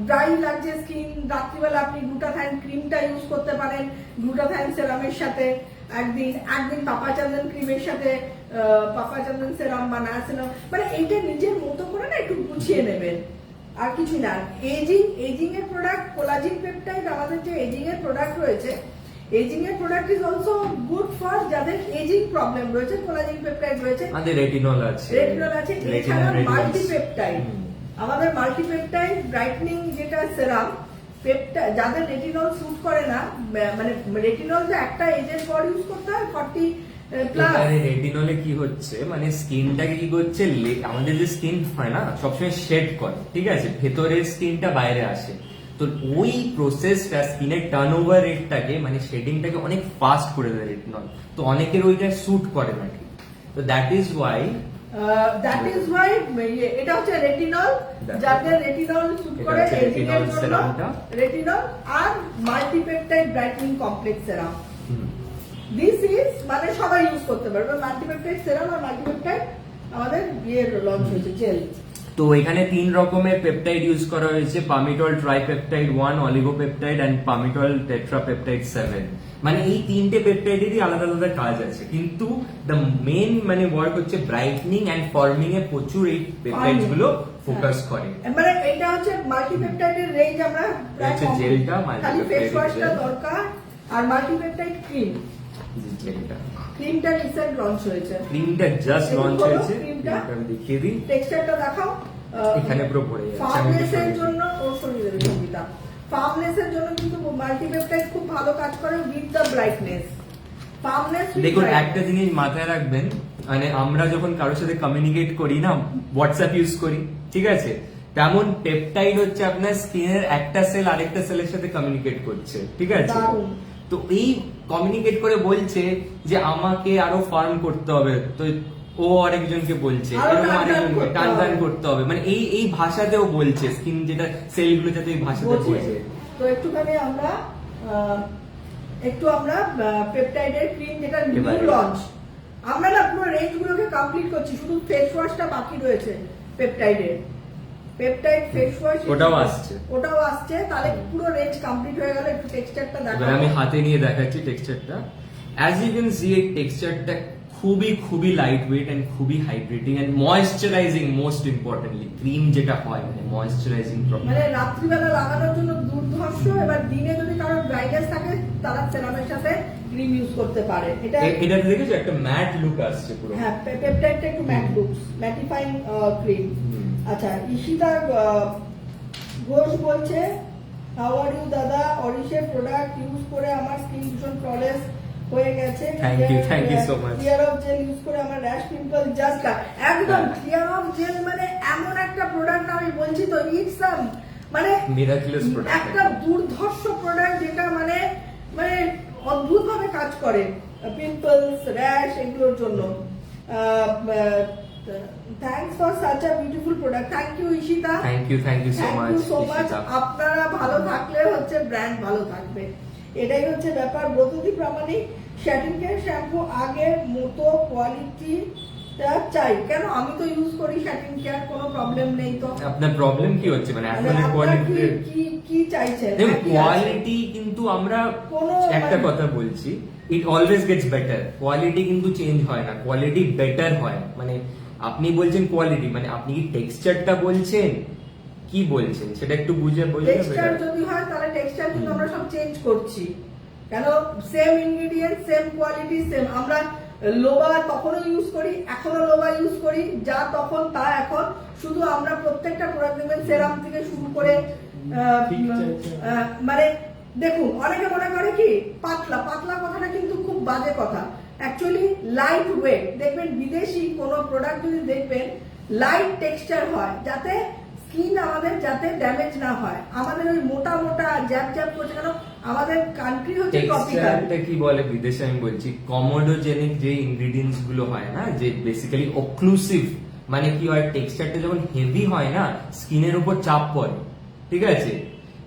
ড্রাই লাগছে স্কিন, রাত্রিবেলা আপনি গ্লুটাথায়ন ক্রিমটা ইউজ করতে পারেন গ্লুটাথায়ন সেরামের সাথে। একদিন পাপায়া চন্দন ক্রিমের সাথে পাপায়া চন্দন সেরাম বা নায়াসিনামাইড, মানে এইটা নিজের মতো করে না একটু গুছিয়ে নেবেন, আর কিছু না। এজিং এর প্রোডাক্ট, কোলাজিন পেপটাইড, আমাদের যে এজিং এর প্রোডাক্ট রয়েছে, এজিং এর product is also good for যাদের এজিং প্রবলেম রয়েছে। কোলাজিন পেপটাইড রয়েছে, আমাদের রেটিনল আছে, এছাড়া মাল্টিপেপটাইড, আমাদের মাল্টিপেপটাইড ব্রাইটনিং যেটা সেরাম, যাদের রেটিনল স্যুট করে না, মানে রেটিনল যে একটা এজের পর ইউজ করতে হয় 40 প্লাস। রেটিনলে কি হচ্ছে, মানে স্কিনটাকে কি করছে, আমাদের যে স্কিন হয় না সবসময় শেড করে, ঠিক আছে, ভেতরের স্কিনটা বাইরে আসে, তো ওই প্রসেসটা স্কিনের টার্নওভার রেটটাকে মানে শেডিংটাকে অনেক ফাস্ট করে দেয় রেটিনল, তো অনেকের ওইটা স্যুট করে না ঠিক। তো দ্যাট ইজ ওয়াই এটা হচ্ছে রেটিনল, যাদের রেটিনল স্যুট করে, রেটিনল সেরামটা, রেটিনল আর multipeptide brightening complex serum. This is মানে সবাই ইউজ করতে পারবে, মাল্টিপেপটাইড সেরাম আর মাল্টিপেপটাইড আমাদের লঞ্চ হয়েছে জেল। তো এখানে 3 রকমের পেপটাইড ইউজ করা হয়েছে, palmitoyl tripeptide 1, oligopeptide and palmitoyl tetrapeptide 7। মানে এই 3টে পেপটাইডেরই আলাদা আলাদা কাজ আছে, কিন্তু দ্য মেইন মানে ওয়ার্ক হচ্ছে ব্রাইটনিং এন্ড ফর্মিং এ প্রচুর এই পেপটাইডস গুলো ফোকাস করে। মানে এটা হচ্ছে মাল্টিপেপটাইডের রেঞ্জ, আমরা জেলটা খালি ফেস ওয়াশটা দরকার, আর মাল্টিপেপটাইড ক্রিম, ক্রিমটা রিসেন্ট লঞ্চ হয়েছে, ক্রিমটা জাস্ট লঞ্চ হয়েছে, আমি দেখিয়ে দিই, টেক্সচারটা দেখাও, এখানে পুরো পড়ে যাচ্ছে। ফার্মনেসের জন্য ফার্মনেসের জন্য কিন্তু মাল্টিপেপটাইড খুব ভালো কাজ করে উইথ দ্য ব্রাইটনেস। ফার্মনেস, দেখুন একটা জিনিস মাথায় রাখবেন, মানে আমরা যখন কারোর সাথে কমিউনিকেট করি না, হোয়াটসঅ্যাপ ইউজ করি, ঠিক আছে, তেমন পেপটাইড হচ্ছে আপনার স্কিনের একটা সেল আরেকটা সেলের সাথে কমিউনিকেট করছে, ঠিক আছে। তো এই কমিউনিকেট করে বলছে যে আমাকে আরো ফার্ম করতে হবে, তো ও আরেকজনকে বলছে এরকম আরেকজনকে টান করতে হবে, মানে এই ভাষাতেও বলছে, স্কিন যেটা সেলগুলো যাতে এই ভাষাতে বলছে। তো একটুখানি আমরা পেপটাইডের ক্রিম যেটা নিউ লঞ্চ, আমরা না পুরো রেঞ্জ গুলোকে কমপ্লিট করছি, শুধু ফেস ওয়াশটা বাকি রয়েছে পেপটাইডের। পেপটাইড ফেস ওয়াশ ওটাও আসছে, তাহলে পুরো রেঞ্জ কমপ্লিট হয়ে গেল। একটু টেক্সচারটা দেখো, আমি হাতে নিয়ে দেখাচ্ছি টেক্সচারটা। অ্যাজ ইউ ক্যান সি এই টেক্সচারটা খুবই লাইট ওয়েট এন্ড খুবই hydrating and moisturising, most importantly cream যেটা হয় মানে ময়েশ্চারাইজিং, মানে রাত্রিবেলা লাগানোর জন্য দুর্ধর্ষ। এবার দিনে যদি কারোর ড্রাইনেস থাকে তারা সেরামের সাথে ক্রিম ইউজ করতে পারে। এটা দেখেছো একটা ম্যাট লুক আসছে পুরো, হ্যাঁ, পেপটাইডটা একটু ম্যাট লুকস, ম্যাটিফাইং ক্রিম। আচ্ছা, ঈশিতা ঘোষ বলছে, হাউ আর ইউ দাদা, অরিশের প্রোডাক্ট ইউজ করে আমার স্কিন ভীষণ ফ্ললেস হয়ে গেছে। Thank you so much. Clear of gel use করে আমার র্যাশ পিম্পল জাস্ট একদম ক্লিয়ার অফ জেল, মানে এমন একটা প্রোডাক্ট আমি বলছি তো, ইটস মানে মিরাকুলাস প্রোডাক্ট, একটা দুর্ধর্ষ প্রোডাক্ট যেটা মানে অদ্ভুত ভাবে কাজ করে পিম্পলস, র্যাশ এগুলোর জন্য। Thanks for such a beautiful product. Thank you Ishita, thank you so much. আপনারা ভালো থাকলে হচ্ছে ব্র্যান্ড ভালো থাকবে, এটাই হচ্ছে ব্যাপার। ব্রততী প্রামাণিক, শ্যাটিং কেয়ার শ্যাম্পু আগের মতো কোয়ালিটি চাই। কেন, আমি তো ইউজ করি শ্যাটিং কেয়ার, কোনো প্রবলেম নেই। তো আপনার প্রবলেম কি হচ্ছে, মানে আপনাদের কোয়ালিটি কি চাইছেন? কোয়ালিটি কিন্তু আমরা একটা কথা বলছি, it always gets better. Quality কিন্তু চেঞ্জ হয় না, কোয়ালিটি বেটার হয়। মানে আপনি বলছেন কোয়ালিটি, মানে আপনি কি টেক্সচারটা বলছেন, কি বলছেন সেটা একটু বুঝে বললে। টেক্সচার যদি হয় তাহলে টেক্সচার কিন্তু আমরা সব চেঞ্জ করছি, কেন same ingredient same quality same. আমরা লোবা তখনও ইউজ করি, এখনো লোবা ইউজ করি, যা তখন তা এখন। শুধু আমরা প্রত্যেকটা প্রোডাক্ট দেখবেন সেরাম থেকে শুরু করে মানে দেখুন অনেকে মনে করে কি পাতলা পাতলা কথাটা কিন্তু খুব বাজে কথা। অ্যাকচুয়ালি লাইট ওয়েট, দেখবেন বিদেশি কোনো প্রোডাক্ট যদি দেখবেন লাইট টেক্সচার হয়, যাতে স্কিন আমাদের যাতে ড্যামেজ না হয়। আমাদের ওই মোটা মোটা জ্যাব জ্যাব করছে কেন, আমাদের কান্ট্রি হচ্ছে ট্রপিক্যাল। টেক্সচারটা কি বলে বিদেশে, আমি বলছি কমোডোজেনিক যে ইনগ্রেডিয়েন্টস গুলো হয় না, যে বেসিক্যালি অক্লুসিভ, মানে কি হয় টেক্সচারটা যখন হেভি হয় না স্কিনের উপর চাপ পড়ে, ঠিক আছে?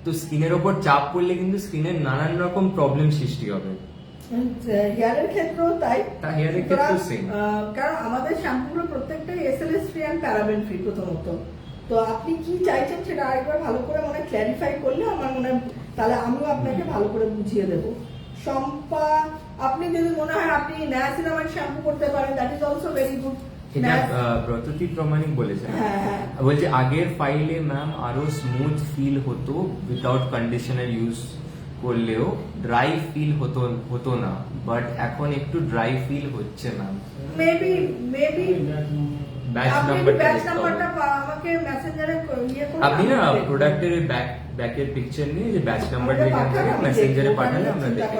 তো স্কিনের উপর চাপ পড়লে কিন্তু স্কিনের নানান রকম প্রবলেম সৃষ্টি হবে। হেয়ারের ক্ষেত্রেও তাই, হেয়ারের ক্ষেত্রেও সেম, কারণ আমাদের শ্যাম্পুগুলো প্রত্যেকটাই SLS free and paraben free প্রথমত। তো আপনি কি চাইছেন সেটা আরেকবার ভালো করে মানে ক্ল্যারিফাই করলে আমার মনে হয় তাহলে আমিও আপনাকে ভালো করে বুঝিয়ে দেবো। শম্পা, আপনি যদি মনে হয় আপনি নায়াসিনামাইড শ্যাম্পু করতে পারেন, that is also very good. এটা ব্রততী প্রমাণিক বলেছে, বলছে আগের ফাইলে ম্যাম আরো স্মুথ ফিল হতো, উইদাউট কন্ডিশনার ইউজ করলেও ড্রাই ফিল হতো না, বাট এখন একটু ড্রাই ফিল হচ্ছে ম্যাম। মেবি ব্যাচ নাম্বারটা আমাকে মেসেঞ্জারে ইয়ে করে আপনি না প্রোডাক্টের ব্যাকের পিকচার নিয়ে যে ব্যাচ নাম্বার দিয়ে মেসেঞ্জারে পাঠালে আমরা দেখি,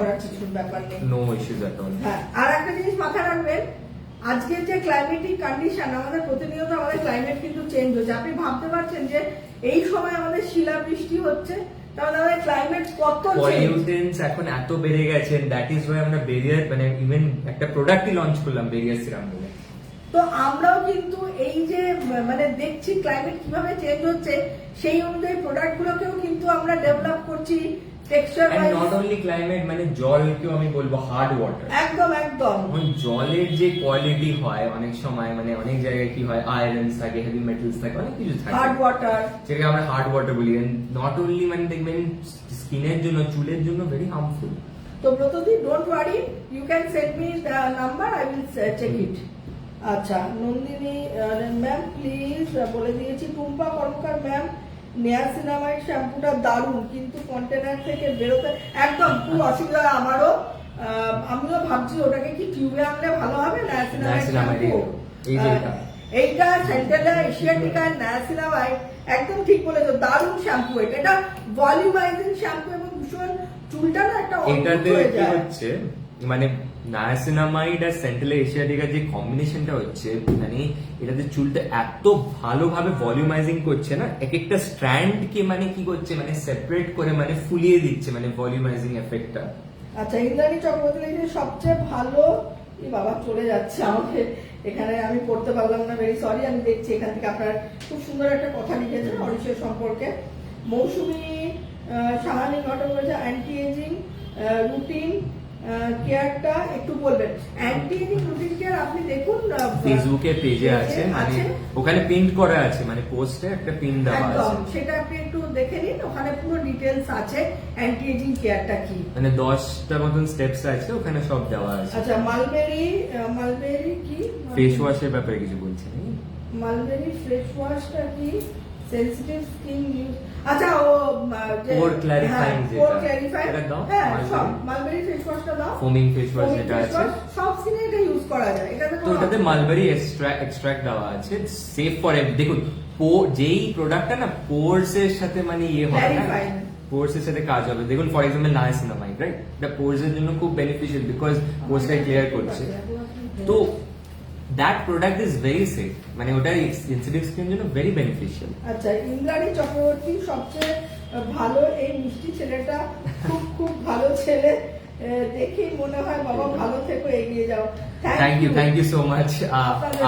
নো ইস্যুজ এট অল। হ্যাঁ, আর একটা জিনিস মাথায় রাখবেন, আজকের যে ক্লাইমেটিক কন্ডিশন, আমাদের প্রতিনিয়ত আমাদের ক্লাইমেট কিন্তু চেঞ্জ হচ্ছে। আপনি ভাবতে পারছেন যে এই সময় আমাদের শিলাবৃষ্টি হচ্ছে, তাহলে আমাদের ক্লাইমেট কত পলিউটেন্স এখন এত বেড়ে গেছে, দ্যাট ইজ ওয়াই আমরা বেরিয়ার মানে ইভেন একটা প্রোডাক্টই লঞ্চ করলাম বেরিয়ার সিরাম বলে। তো আমরাও কিন্তু এই যে মানে দেখছি ক্লাইমেট কিভাবে চেঞ্জ হচ্ছে, সেই অনুযায়ী প্রোডাক্ট গুলোকেও কিন্তু আমরা ডেভেলপ করছি। Texture and not only climate, মানে জলকেও আমি বলবো হার্ড ওয়াটার। একদম একদম জলের যে কোয়ালিটি হয় অনেক সময়, মানে অনেক জায়গায় কি হয় আয়রনস থাকে, হেভি মেটালস থাকে, অনেক কিছু থাকে, হার্ড ওয়াটার, যেটাকে আমরা হার্ড ওয়াটার বলি। নট অনলি মানে দেখবেন স্কিনের জন্য, চুলের জন্য ভেরি হার্মফুল। তো ব্রতদি don't worry, you can send me the number, I will check it. আচ্ছা, নন্দিনী ম্যাম প্লিজ বলে দিয়েছি। টুম্পা কর্মকার ম্যাম, নিয়াসিনামাইড শ্যাম্পুটা দারুণ, কিন্তু কন্টেনার থেকে বেরোতে একদম খুব অসুবিধা আমারও। আমিও ভাবছি ওটাকে কি টিউবে আনলে ভালো হবে। নিয়াসিনামাইড শ্যাম্পু এইটা সেন্টেলা এশিয়াটিকা নিয়াসিনামাইড, একদম ঠিক বলেছো, দারুণ শ্যাম্পু। এটা ভলিউমাইজিং শ্যাম্পু এবং ভীষণ চুলটা না একটা এটাতে কি হচ্ছে মানে নায়াসিনামাইড আর সেন্টেলা এশিয়াটিকা যে কম্বিনেশনটা হচ্ছে, মানে এটাতে চুলটা এত ভালোভাবে ভলিউমাইজিং করছে না, এক একটা স্ট্র্যান্ড কে মানে কি করছে মানে সেপারেট করে মানে ফুলিয়ে দিচ্ছে, মানে ভলিউমাইজিং এফেক্টটা। আচ্ছা, ইন্দ্রাণী চক্রবর্তী লিখেছে সবচেয়ে ভালো, এই বাবা চলে যাচ্ছে আমাকে এখানে, আমি পড়তে পারলাম না, ভেরি সরি। আমি দেখছি এখান থেকে আপনার খুব সুন্দর একটা কথা লিখেছেন অরিশের সম্পর্কে। মৌসুমী সাহানি ঘটক বলেছে অ্যান্টি এজিং রুটিন কেয়ারটা একটু বলবেন। অ্যান্টি এজিং রুটিন কেয়ার আপনি দেখুন ফেসবুকে পেজে আছে, মানে ওখানে পিন করা আছে, মানে পোস্টে একটা পিন দেওয়া আছে, সেটা আপনি একটু দেখে নিন, ওখানে পুরো ডিটেইলস আছে অ্যান্টি এজিং কেয়ারটা কি, মানে 10টা মতন স্টেপস আছে ওখানে, সব দেওয়া আছে। আচ্ছা, মালবেরি কি ফেস ওয়াশের ব্যাপারে কিছু বলছেন? মালবেরি ফেস ওয়াশটা কি সেনসিটিভ স্কিন ইউজ, আচ্ছা ও পোর ক্ল্যারিফাইং যেটা, পোর ক্ল্যারিফাই, এটা দাও। হ্যাঁ সব মালবেরি ফেস ওয়াশটা দাও, ফোমিং ফেস ওয়াশ যেটা আছে সব স্কিনে এটা ইউজ করা যায়। এটাতে তো ওটাতে মালবেরি এক্সট্রাক্ট দেওয়া আছে, সেফ ফর এভরি। দেখুন যেই প্রোডাক্টটা না পোরস এর সাথে মানে ইয়ে হয় না, পোরস এর সাথে কাজ হবে। দেখুন ফর এক্সাম্পল নায়াসিনামাইড, রাইট, এটা পোরস এর জন্য খুব বেনিফিশিয়াল বিকজ পোরসটা ক্লিয়ার করছে। তো that product is very safe, মানে ওটা সেনসিটিভ স্কিনের জন্য ভেরি বেনিফিশিয়াল। আচ্ছা, ইন্দ্রাণী চক্রবর্তী সবচেয়ে ভালো, এই মিষ্টি ছেলেটা খুব খুব ভালো ছেলে, দেখেই মনে হয় বাবা ভালো থেকো, এগিয়ে যাও। Thank you so much.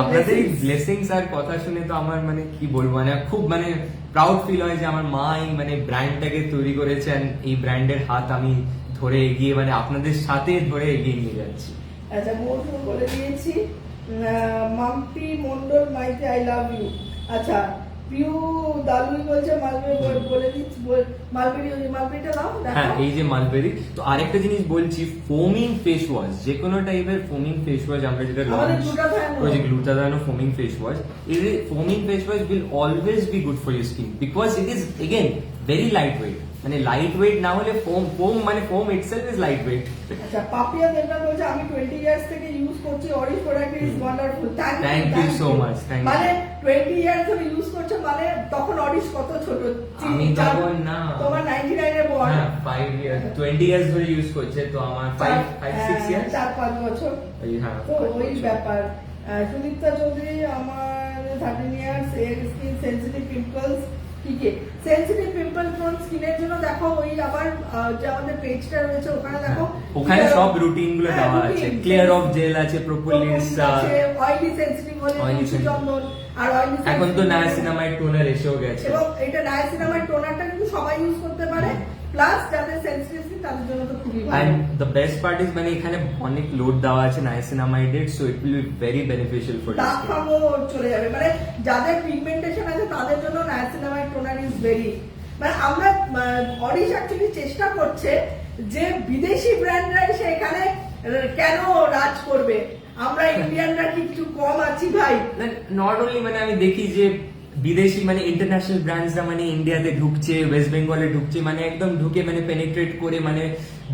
আপনাদের এই ব্লেসিংস আর কথা শুনে তো আমার মানে কি বলবো, মানে খুব মানে প্রাউড ফিল হয় যে আমার মা এই মানে ব্র্যান্ডটাকে তৈরি করেছেন, এই ব্র্যান্ডের হাত আমি ধরে এগিয়ে মানে আপনাদের সাথে ধরে এগিয়ে নিয়ে যাচ্ছি। আচ্ছা, মৌসুম বলে দিয়েছি। মাম্পি মন্ডল মাইতে আই লাভ ইউ। আচ্ছা, পিউ দালুই বলছে মালবেরি বলে দিচ্ছি, মালবেরিটা দাও। হ্যাঁ, এই যে মালবেরি। তো আরেকটা জিনিস বলছি, ফোমিং ফেস ওয়াশ, যে কোনো টাইপের ফোমিং ফেস ওয়াশ আমরা যেটা লঞ্চ করেছি, গ্লুটাথায়নো ফোমিং ফেস ওয়াশ, এই ফোমিং face wash will always be good for your skin because it is again very light weight, মানে লাইট ওয়েট না হলে ফোম মানে foam itself is light weight. আচ্ছা, পাপিয়া দেবনাথ বলছে আমি 20 ইয়ার্স থেকে ইউজ করছি, Auris product is wonderful. Thank you so much, thank you. মানে 20 ইয়ার্স ধরে ইউজ করছো, মানে তখন অরিশ কত ছোট? আমি তখন না, তোমার 99 এর বয়স। হ্যাঁ 5 ইয়ার্স 20 ইয়ার্স ধরে ইউজ করছে, তো আমার 5-6 ইয়ার্স, 4-5 বছর। হ্যাঁ তো ওই ব্যাপার। সুদীপ্তা চৌধুরী আমার 13 ইয়ার্স, এর স্কিন সেনসিটিভ পিম্পলস, ঠিক আছে সেনসিটিভ পিম্পল ফ্রম স্কিনের জন্য দেখো ওই আবার যে আমাদের পেজটা রয়েছে ওখানে দেখো, ওখানে সব রুটিন গুলো দেওয়া আছে, ক্লিয়ার অফ জেল আছে, প্রোপোলিস, অয়েলি সেনসিটিভ হলে চন্দন, আর অয়েলি এখন তো নায়াসিনামাইড টোনার এসেও গেছে, এবং এটা নায়াসিনামাইড টোনারটা কিন্তু সবাই ইউজ করতে পারে, প্লাস যাদের সেনসিটিভ স্কিন তাদের জন্য তো খুবই ভালো। And the best part is মানে এখানে অনেক লোড দেওয়া আছে নায়াসিনামাইডের, so it will be very beneficial for দাগ ভাঙও চলে যাবে, মানে যাদের পিগমেন্টেশন আছে তাদের জন্য নায়াসিনামাইড টোনার ইজ ভেরি, মানে আমরা অরিশ অ্যাকচুয়ালি চেষ্টা করছে যে বিদেশি ব্র্যান্ডরা এসে এখানে কেন রাজ করবে, আমরা ইন্ডিয়ানরা কি একটু কম আছি ভাই? নট অনলি, মানে আমি দেখি যে বিদেশি মানে ইন্টারন্যাশনাল ব্র্যান্ডসরা মানে ইন্ডিয়াতে ঢুকছে, ওয়েস্ট বেঙ্গলে ঢুকছে, মানে একদম ঢুকে মানে পেনিট্রেট করে মানে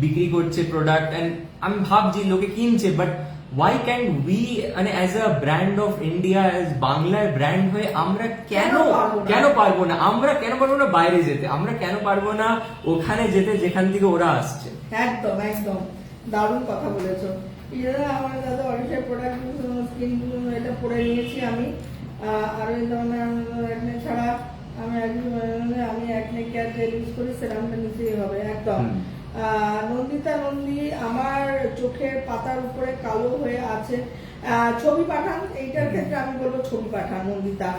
বিক্রি করছে প্রোডাক্ট, এন্ড আমি ভাবছি লোকে কিনছে, বাট ওয়াই ক্যান উই মানে as a brand of India, as বাংলার ব্র্যান্ড হয়ে আমরা কেন পারবো না, আমরা কেন পারবো না বাইরে যেতে, আমরা কেন পারবো না ওখানে যেতে যেখান থেকে ওরা আসছে? একদম একদম দারুণ কথা বলেছো। এরা আমার দাদা অরিশের প্রোডাক্ট স্কিন এটা পরে নিয়েছি আমি, আর এই ধরনের একনে ছাড়া আমি একনে কেয়ার জেল ইউজ করি, সেরামটা নিতেই হবে একদম। নন্দিতা নন্দী আমার চোখের পাতার উপরে কালো হয়ে আছে, ছবি পাঠান, এইটার ক্ষেত্রে আমি বলবো ছবি পাঠান Nandita.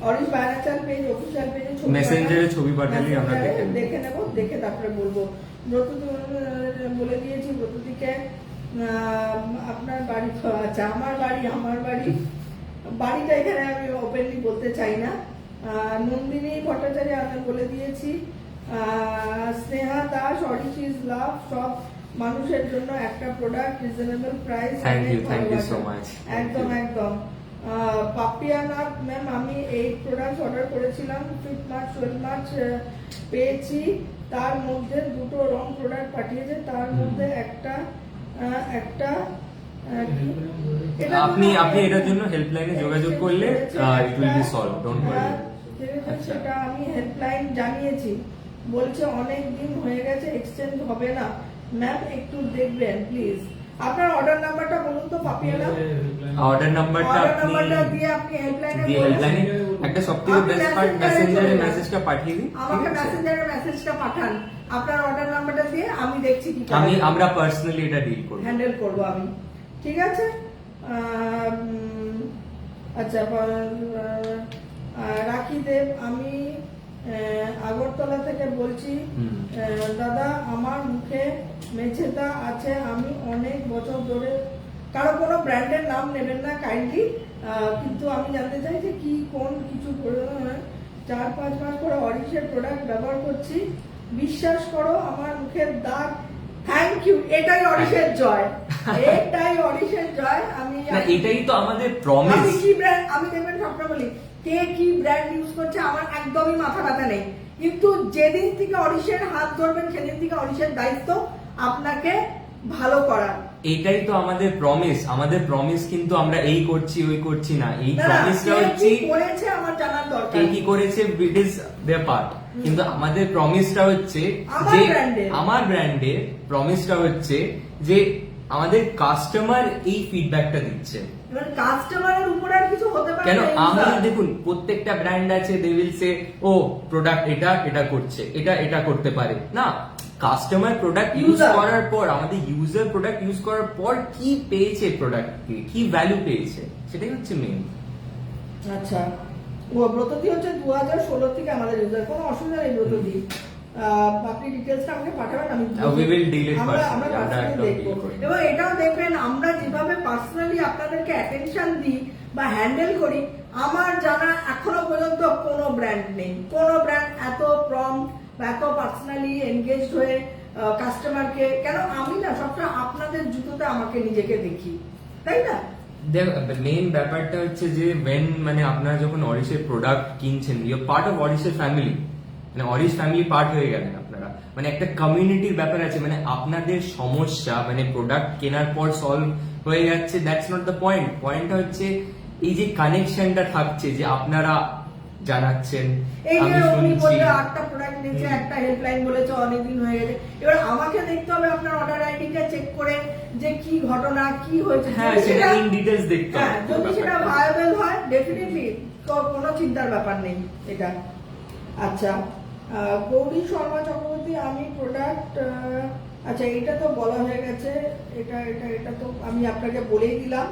Orish bio natural page official পেজে ছবি মেসেঞ্জারে ছবি পাঠালে আমরা দেখে নেব, দেখে তারপরে বলবো। ব্রততী বলে দিয়েছি, ব্রততীকে আপনার বাড়ি, আচ্ছা আমার বাড়িটা এখানে আমি ওপেনলি বলতে চাই না। নন্দিনী ভট্টাচার্য আমি বলে দিয়েছি। স্নেহা দাস অরিশ ইজ লাভ, সব মানুষের জন্য একটা product, reasonable price. Thank you so much. একদম একদম। পাপিয়ানাথ ম্যাম আমি 8 প্রোডাক্ট অর্ডার করেছিলাম, 5 মার্চ 12 মার্চ পেয়েছি, তার মধ্যে 2টো রং প্রোডাক্ট পাঠিয়েছে, তার মধ্যে একটা আপনি এটার জন্য হেল্পলাইনে যোগাযোগ করলে ইট will be solve, don't worry. সেটা আমি হেল্পলাইন জানিয়েছি, বলছে অনেক দিন হয়ে গেছে এক্সচেঞ্জ হবে না, ম্যাম একটু দেখবেন প্লিজ। আপনার অর্ডার নাম্বারটা বলুন তো পাপিয়ানা। অর্ডার নাম্বারটা দিয়ে আপনি হেল্পলাইনে একটা সবথেকে বেস্ট পার্ট মেসেঞ্জারে মেসেজটা পাঠিয়ে দিন, আমাকে মেসেঞ্জারে মেসেজটা পাঠান আপনার অর্ডার নাম্বারটা দিয়ে, আমি দেখছি কি আমরা পার্সোনালি এটা ডিল করব, হ্যান্ডেল করব আমি, ঠিক আছে? আচ্ছা, রাখি দেব আমি আগরতলা থেকে বলছি। দাদা আমার মুখে মেছেদা আছে, আমি অনেক বছর ধরে, কারো কোনো ব্র্যান্ডের নাম নেবেন না কাইন্ডলি, কিন্তু আমি জানতে চাই যে কি কোন কিছু 4-5 মাস করে অরিশের প্রোডাক্ট ব্যবহার করছি, বিশ্বাস করো আমার মুখের দাগ, থ্যাংক ইউ, এটাই অরিশের জয়, এটাই অরিশের জয়। এটাই তো আমাদের প্রমিস। আমি কি ব্র্যান্ড, আমি দেখবেন সবসময় বলি কে কি ব্র্যান্ড ইউজ করছে আমার একদমই মাথা ব্যথা নেই, কিন্তু যেদিন থেকে অরিশের হাত ধরবেন সেদিন থেকে অরিশের দায়িত্ব আপনাকে ভালো করার। এটাই তো আমাদের প্রমিস, কিন্তু আমরা এই করছি ওই করছি না, এই প্রমিসটা হচ্ছে করেছে আমার জানার দরকার, কে কি করেছে ইট ইজ देयर পার্ট, কিন্তু আমাদের প্রমিসটা হচ্ছে যে আমার ব্র্যান্ডের প্রমিসটা হচ্ছে যে আমাদের কাস্টমার এই ফিডব্যাকটা দিচ্ছে, কাস্টমারের উপর আর কিছু হতে পারে কেন আমরা দেখুন প্রত্যেকটা ব্র্যান্ড আছে, they will say O product এটা করছে, এটা করতে পারে না, কাস্টমার প্রোডাক্ট ইউজ করার পর, আমাদের ইউজার প্রোডাক্ট ইউজ করার পর কি পেয়েছে, প্রোডাক্ট কি ভ্যালু পেয়েছে, সেটাই হচ্ছে মেইন। আচ্ছা, ও ব্রততী হচ্ছে 2016 থেকে আমাদের ইউজার, কোনো অসুবিধা নেই ব্রততী, আপনি ডিটেইলসটা আমাকে পাঠাবেন, আমি we will deal it আমরা personally, দেখবো। এবং এটাও দেখবেন আমরা যেভাবে পার্সোনালি আপনাদেরকে অ্যাটেনশন দিই বা হ্যান্ডেল করি, আমার জানা এখনো পর্যন্ত কোনো ব্র্যান্ড নেই, কোনো ব্র্যান্ড এত প্রম্পট বা এত পার্সোনালি এনগেজড হয়ে কাস্টমারকে, কেন আমি না সবসময় আপনাদের জুতোতে আমাকে নিজেকে দেখি, তাই না? মেইন ব্যাপারটা হচ্ছে যে when মানে আপনারা যখন অরিশের প্রোডাক্ট কিনছেন, ইউ আর পার্ট অফ অরিশের ফ্যামিলি, মানে অরিশ ফ্যামিলি পার্ট হয়ে গেলেন আপনারা, মানে একটা কমিউনিটির ব্যাপার আছে, মানে আপনাদের সমস্যা মানে প্রোডাক্ট কেনার পর সলভ হয়ে যাচ্ছে, দ্যাটস নট দ্য পয়েন্ট। পয়েন্টটা হচ্ছে এই যে কানেকশনটা থাকছে, যে আপনারা জানাচ্ছেন, এই আমি যে উনি শুনছি। বললে 8টা প্রোডাক্ট নিয়েছে, একটা হেল্পলাইন বলেছে, অনেকদিন হয়ে গেছে, এবার আমাকে দেখতে হবে আপনার অর্ডার আইডিটা চেক করে যে কি ঘটনা কি হয়েছে। হ্যাঁ, যদি সেটা সেটা- ইন ডিটেইলস দেখতে হ্যাঁ, হবে যদি সেটা ব্যাপারটা। ভায়াবল হয় ডেফিনেটলি তো কোনো চিন্তার ব্যাপার নেই এটা। আচ্ছা, গৌরী শর্মা চক্রবর্তী, আমি প্রোডাক্ট, আচ্ছা এটা তো বলা হয়ে গেছে, এটা তো আমি আপনাকে বলেই দিলাম।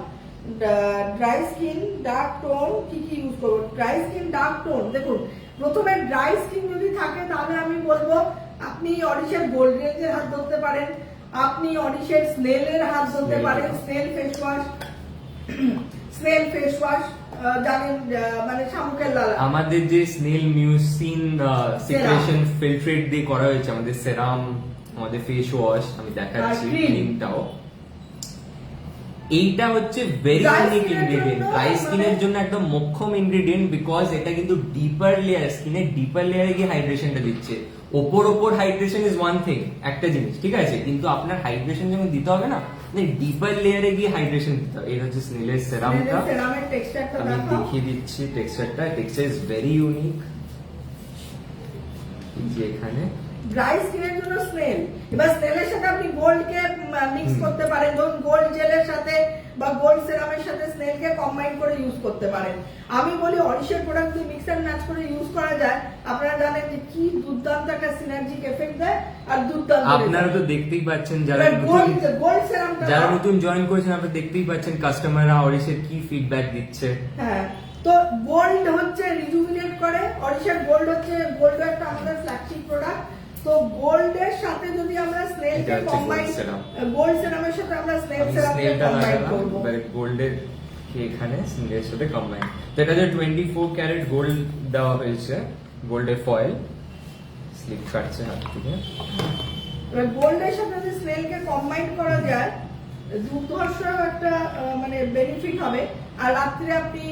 ড্রাই স্কিন ডার্ক টোন কি কি ইউজ করবো? ড্রাই স্কিন ডার্ক টোন, দেখুন প্রথমে ড্রাই স্কিন যদি থাকে তাহলে আমি বলবো আপনি অরিশের গোল্ড রেঞ্জের হাত ধরতে পারেন, আপনি অরিশের স্নেলের হাত ধরতে পারেন, snail face wash, snail face wash জানেন, মানে শামুকের লাল। আমাদের যে স্নেল মিউসিন সিক্রেশন ফিল্ট্রেট দিয়ে করা হয়েছে, আমাদের সেরাম, আমাদের ফেস ওয়াশ, আমি দেখাচ্ছি আর cream। ক্রিমটাও, এইটা হচ্ছে ভেরি Dry ইউনিক skin এর ইনগ্রেডিয়েন্ট জন্য ড্রাই স্কিনের মানে- জন্য, একদম মোক্ষম ইনগ্রেডিয়েন্ট, বিকজ এটা কিন্তু ডিপার লেয়ার, স্কিনের ডিপার লেয়ারে গিয়ে হাইড্রেশনটা দিচ্ছে। ওপর হাইড্রেশন ইজ ওয়ান থিং, একটা জিনিস, ঠিক আছে, কিন্তু আপনার হাইড্রেশন যখন দিতে হবে না, ডিপার লেয়ারে গিয়ে হাইড্রেশন দিতে হবে। এটা হচ্ছে স্নেলের সেরামটা, সেরামের টেক্সচারটা আমি দেখাও। দেখিয়ে দিচ্ছি টেক্সচারটা। Texture is very unique. এই যে এখানে ড্রাই স্কিনের জন্য স্নেল, এবার স্নেলের সাথে আপনি গোল্ড কে মিক্স করতে পারেন, ধরুন গোল্ড জেলের সাথে বা গোল্ড সেরামের সাথে স্নেল কে কম্বাইন করে ইউজ করতে পারেন। আমি বলি অরিশের প্রোডাক্ট যদি মিক্স এন্ড ম্যাচ করে ইউজ করা যায়, আপনারা জানেন যে কি দুর্দান্ত একটা সিনার্জিক এফেক্ট দেয় আর দুর্দান্ত আপনারা তো দেখতেই পাচ্ছেন, যারা গোল্ড সেরামটা যারা নতুন জয়েন করেছেন, আপনারা দেখতেই পাচ্ছেন কাস্টমাররা অরিশের কি ফিডব্যাক দিচ্ছে। হ্যাঁ, তো গোল্ড হচ্ছে রিজুভিনেট করে, অরিশের গোল্ড হচ্ছে, গোল্ড একটা আমাদের ফ্ল্যাগশিপ প্রোডাক্ট। তো গোল্ডের সাথে যদি আমরা স্নেল এটা কে হচ্ছে কম্বাইন, gold serum। গোল্ড সেরামের সাথে আমরা স্নেল আমি সেরাম কে স্নেলটা কম্বাইন লাগালাম, করব। এবারে গোল্ডের কে এখানে স্নেলের সাথে কম্বাইন। তো এটা যে 24 ক্যারেট গোল্ড দেওয়া হয়েছে, গোল্ডের ফয়েল, স্লিপ কাটছে হাত থেকে। এবার গোল্ডের সাথে যদি স্নেল কে কম্বাইন করা যায়, দুর্ধর্ষ একটা মানে বেনিফিট হবে। আর রাত্রে আপনি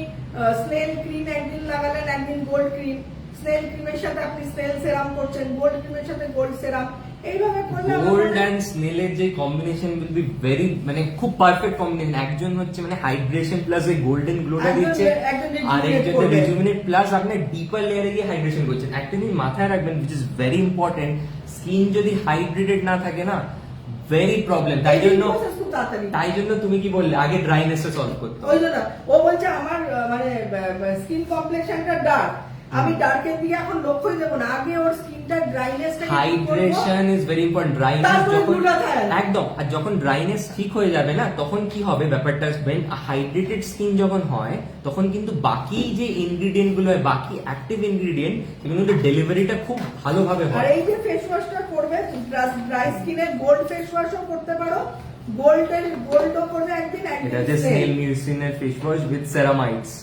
স্নেল ক্রিম একদিন লাগালেন, একদিন গোল্ড ক্রিম, স্নেল ক্রিমের সাথে আপনি স্নেল সেরাম করছেন, গোল্ড ক্রিমের সাথে গোল্ড সেরাম, এইভাবে করলে আমার গোল্ড মনে হয়- এন্ড স্নেলের যে কম্বিনেশন উইল বি ভেরি, মানে খুব পারফেক্ট কম্বিনেশন। একজন হচ্ছে মানে হাইড্রেশন প্লাস ওই গোল্ডেন গ্লোটা একজন দিচ্ছে, একজন আর rejuvenate একজন করবে। রিজুমিনেট প্লাস আপনার ডিপার লেয়ারে গিয়ে হাইড্রেশন করছেন। একটা জিনিস মাথায় রাখবেন, which is very important, skin যদি হাইড্রেটেড না থাকে না, ভেরি প্রবলেম। তাই জন্য খুব তাড়াতাড়ি, তুমি কি বললে আগে ড্রাইনেসটা সলভ করতে হবে। ওই জন্য ও বলছে আমার মানে স্কিন কমপ্লেক্সনটা ডার্ক, আমি ডার্কের দিকে এখন লক্ষ্যই দেবো না, আগে ওর স্কিনটা ড্রাইনেসটা hydration is very important. Dryness তারপরে যখন glutathione। একদম, আর যখন ড্রাইনেস ঠিক হয়ে যাবে না, তখন কি হবে ব্যাপারটা, হাইড্রেটেড স্কিন যখন হয়, তখন কিন্তু বাকি যে ইনগ্রেডিয়েন্ট গুলো হয়, বাকি অ্যাক্টিভ ইনগ্রেডিয়েন্ট, সেগুলো কিন্তু ডেলিভারিটা খুব ভালোভাবে আর হয়। এই যে ফেস ওয়াশটা করবে, ড্রাই স্কিনে গোল্ড ফেস ওয়াশও করতে পারো, গোল্ডও করবে একদিন, এটা একদিন যে স্নেল। স্নেল মিউসিনের face wash with ceramides.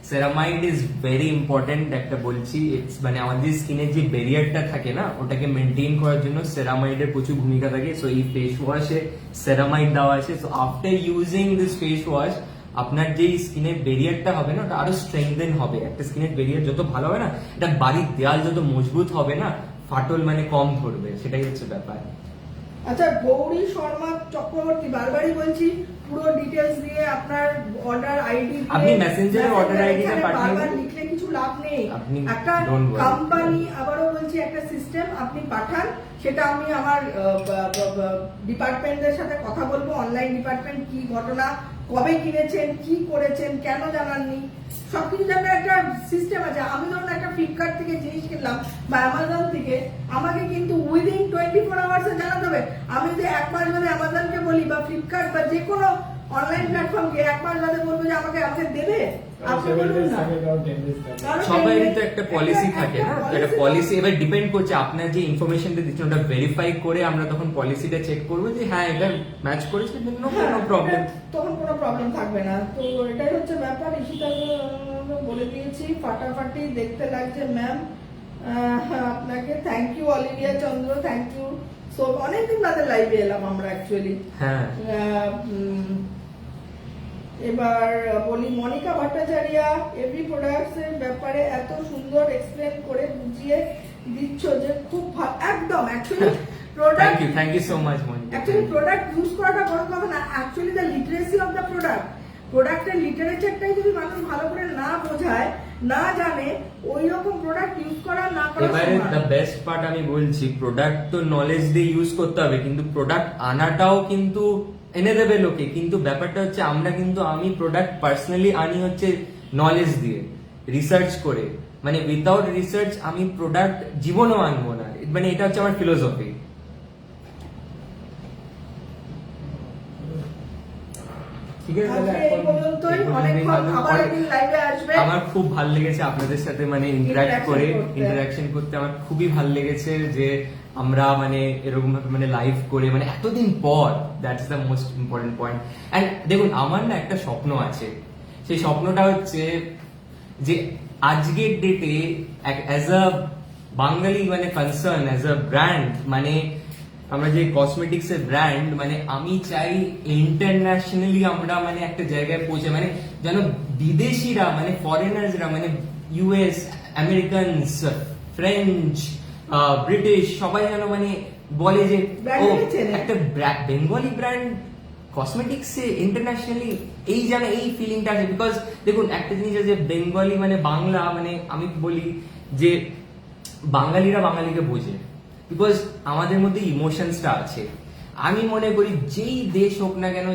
Ceramide is very important, একটা বলছি, ইটস মানে আমাদের স্কিনের যে ব্যারিয়ারটা থাকে না, ওটাকে মেনটেন করার জন্য সেরামাইডের প্রচুর ভূমিকা থাকে। সো এই ফেস ওয়াশে সেরামাইড দেওয়া আছে। So after using this face wash, আপনার যে স্কিনের ব্যারিয়ারটা হবে না, ওটা আরো স্ট্রেংথেন হবে। একটা স্কিনের ব্যারিয়ার যত ভালো হবে না, এটা বাড়ির দেয়াল যত মজবুত হবে না, ফাটল মানে কম ধরবে, সেটাই হচ্ছে ব্যাপার। আচ্ছা, গৌরী শর্মা চক্রবর্তী, বারবারই বলছি পুরো ডিটেলস দিয়ে আপনার অর্ডার আইডি আপনি মেসেঞ্জারে order ID টা পাঠিয়ে বারবার দিন। লিখলে কিছু লাভ নেই। আপনি একটা don't worry। কোম্পানি, আবারও বলছি, একটা সিস্টেম আপনি পাঠান, সেটা আমি আমার ডিপার্টমেন্টের সাথে কথা বলবো, অনলাইন ডিপার্টমেন্ট, কি ঘটনা, কবে কিনেছেন, কি করেছেন, কেন জানাননি, সবকিছু জানার একটা সিস্টেম আছে। আমি ধরুন একটা ফ্লিপকার্ট থেকে জিনিস কিনলাম বা অ্যামাজন থেকে, আমাকে কিন্তু উইদিন 24 আওয়ার্সে জানাতে হবে। আমি যদি এক মাস বাদে অ্যামাজনকে বলি বা ফ্লিপকার্ট বা যে কোনো অনলাইন প্ল্যাটফর্মকে এক মাস বাদে বলবো যে আমাকে দেবে, আপনি বলুন না। কারণ সবারই তো একটা পলিসি থাকে না, একটা একটা policy পলিসি এবার ডিপেন্ড করছে আপনার যে ইনফরমেশনটা দিচ্ছেন, ওটা ভেরিফাই করে আমরা তখন পলিসিটা চেক করবো যে হ্যাঁ এটা ম্যাচ করেছে, নো প্রবলেম। তখন কোনো প্রবলেম থাকবে না। তো এটাই হচ্ছে ব্যাপার। ঈশিতা বলে দিয়েছি, ফাটাফাটি দেখতে লাগছে ম্যাম, আপনাকে thank you. Olivia Chandra, thank you. So অনেকদিন বাদে লাইভে এলাম আমরা অ্যাকচুয়ালি। হ্যাঁ, এবার বলি মনিকা ভট্টাচার্য, এভরি প্রোডাক্টস এর ব্যাপারে এত সুন্দর এক্সপ্লেন করে বুঝিয়ে দিচ্ছ যে খুব একদম actually product thank you so much Moni. Actually product use করাটা বড় কথা না, actually the literacy of the product, প্রোডাক্টের লিটারেচারটাই যদি মানুষ ভালো করে না বোঝায়, না জানে, ওই রকম প্রোডাক্ট ইউজ করা না করা এবারে সমান। দ্য বেস্ট পার্ট আমি বলছি, প্রোডাক্ট তো নলেজ দিয়ে ইউজ করতে হবে, কিন্তু প্রোডাক্ট আনাটাও কিন্তু এনে দেবে লোকে, কিন্তু ব্যাপারটা হচ্ছে আমি প্রোডাক্ট পার্সোনালি আনি হচ্ছে নলেজ দিয়ে, রিসার্চ করে, মানে উইদাউট রিসার্চ আমি প্রোডাক্ট জীবনও আনবো না, মানে এটা হচ্ছে আমার ফিলোসফি। ঠিক আছে, তাহলে আজকে এই পর্যন্তই, অনেকক্ষণ আবার একদিন লাইভে আসবে। আমার খুব ভালো লেগেছে আপনাদের সাথে মানে ইন্টারঅ্যাক্ট করে, করতে। ইন্টারঅ্যাকশন করতে আমার খুবই ভালো লেগেছে, যে আমরা মানে এরকম ভাবে মানে লাইভ করে মানে এতদিন পর, that's the most important point. And দেখুন, আমার না একটা স্বপ্ন আছে, সেই স্বপ্নটা হচ্ছে যে আজকের ডেটে অ্যাজ আ বাঙালি মানে কনসার্ন, অ্যাজ আ ব্র্যান্ড, মানে আমরা যে কসমেটিক্স এর ব্র্যান্ড, মানে আমি চাই ইন্টারন্যাশনালি আমরা মানে একটা জায়গায় পৌঁছে, মানে যেন বিদেশিরা মানে ফরেনার্সরা মানে ইউএস, আমেরিকানস, ফ্রেঞ্চ, ব্রিটিশ সবাই যেন মানে বলে যে ও একটা বেঙ্গলি ব্র্যান্ড কসমেটিক্স এ ইন্টারন্যাশনালি, এই যেন এই ফিলিংটা আছে। বিকজ দেখুন, একটা জিনিস আছে, বেঙ্গলি মানে বাংলা, মানে আমি বলি যে বাঙালিরা বাঙালিকে বোঝে, বিকজ আমাদের মধ্যে ইমোশনসটা আছে। আমি মনে করি যেই দেশ হোক না কেন,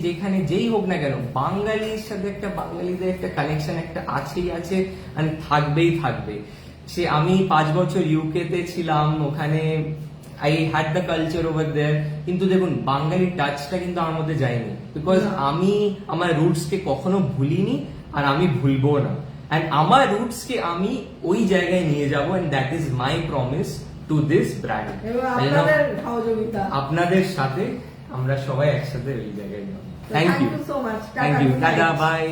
যেখানে যেই হোক না কেন, বাঙালির সাথে একটা বাঙালিদের একটা কানেকশন একটা আছেই আছে, আর থাকবেই থাকবে। সে আমি 5 বছর ইউকে তে ছিলাম, ওখানে I had the culture over there, কিন্তু দেখুন বাঙালি টাচটা কিন্তু আমার মধ্যে যায়নি, বিকজ আমি আমার রুটস কে কখনো ভুলিনি, আর আমি ভুলবো না। এন্ড আমার রুটস কে আমি ওই জায়গায় নিয়ে যাবো, and that is my promise to this brand. আপনাদের সহযোগিতা, আপনাদের সাথে আমরা সবাই একসাথে ওই জায়গায় যাবো। Thank you so much, thank you, tata, by.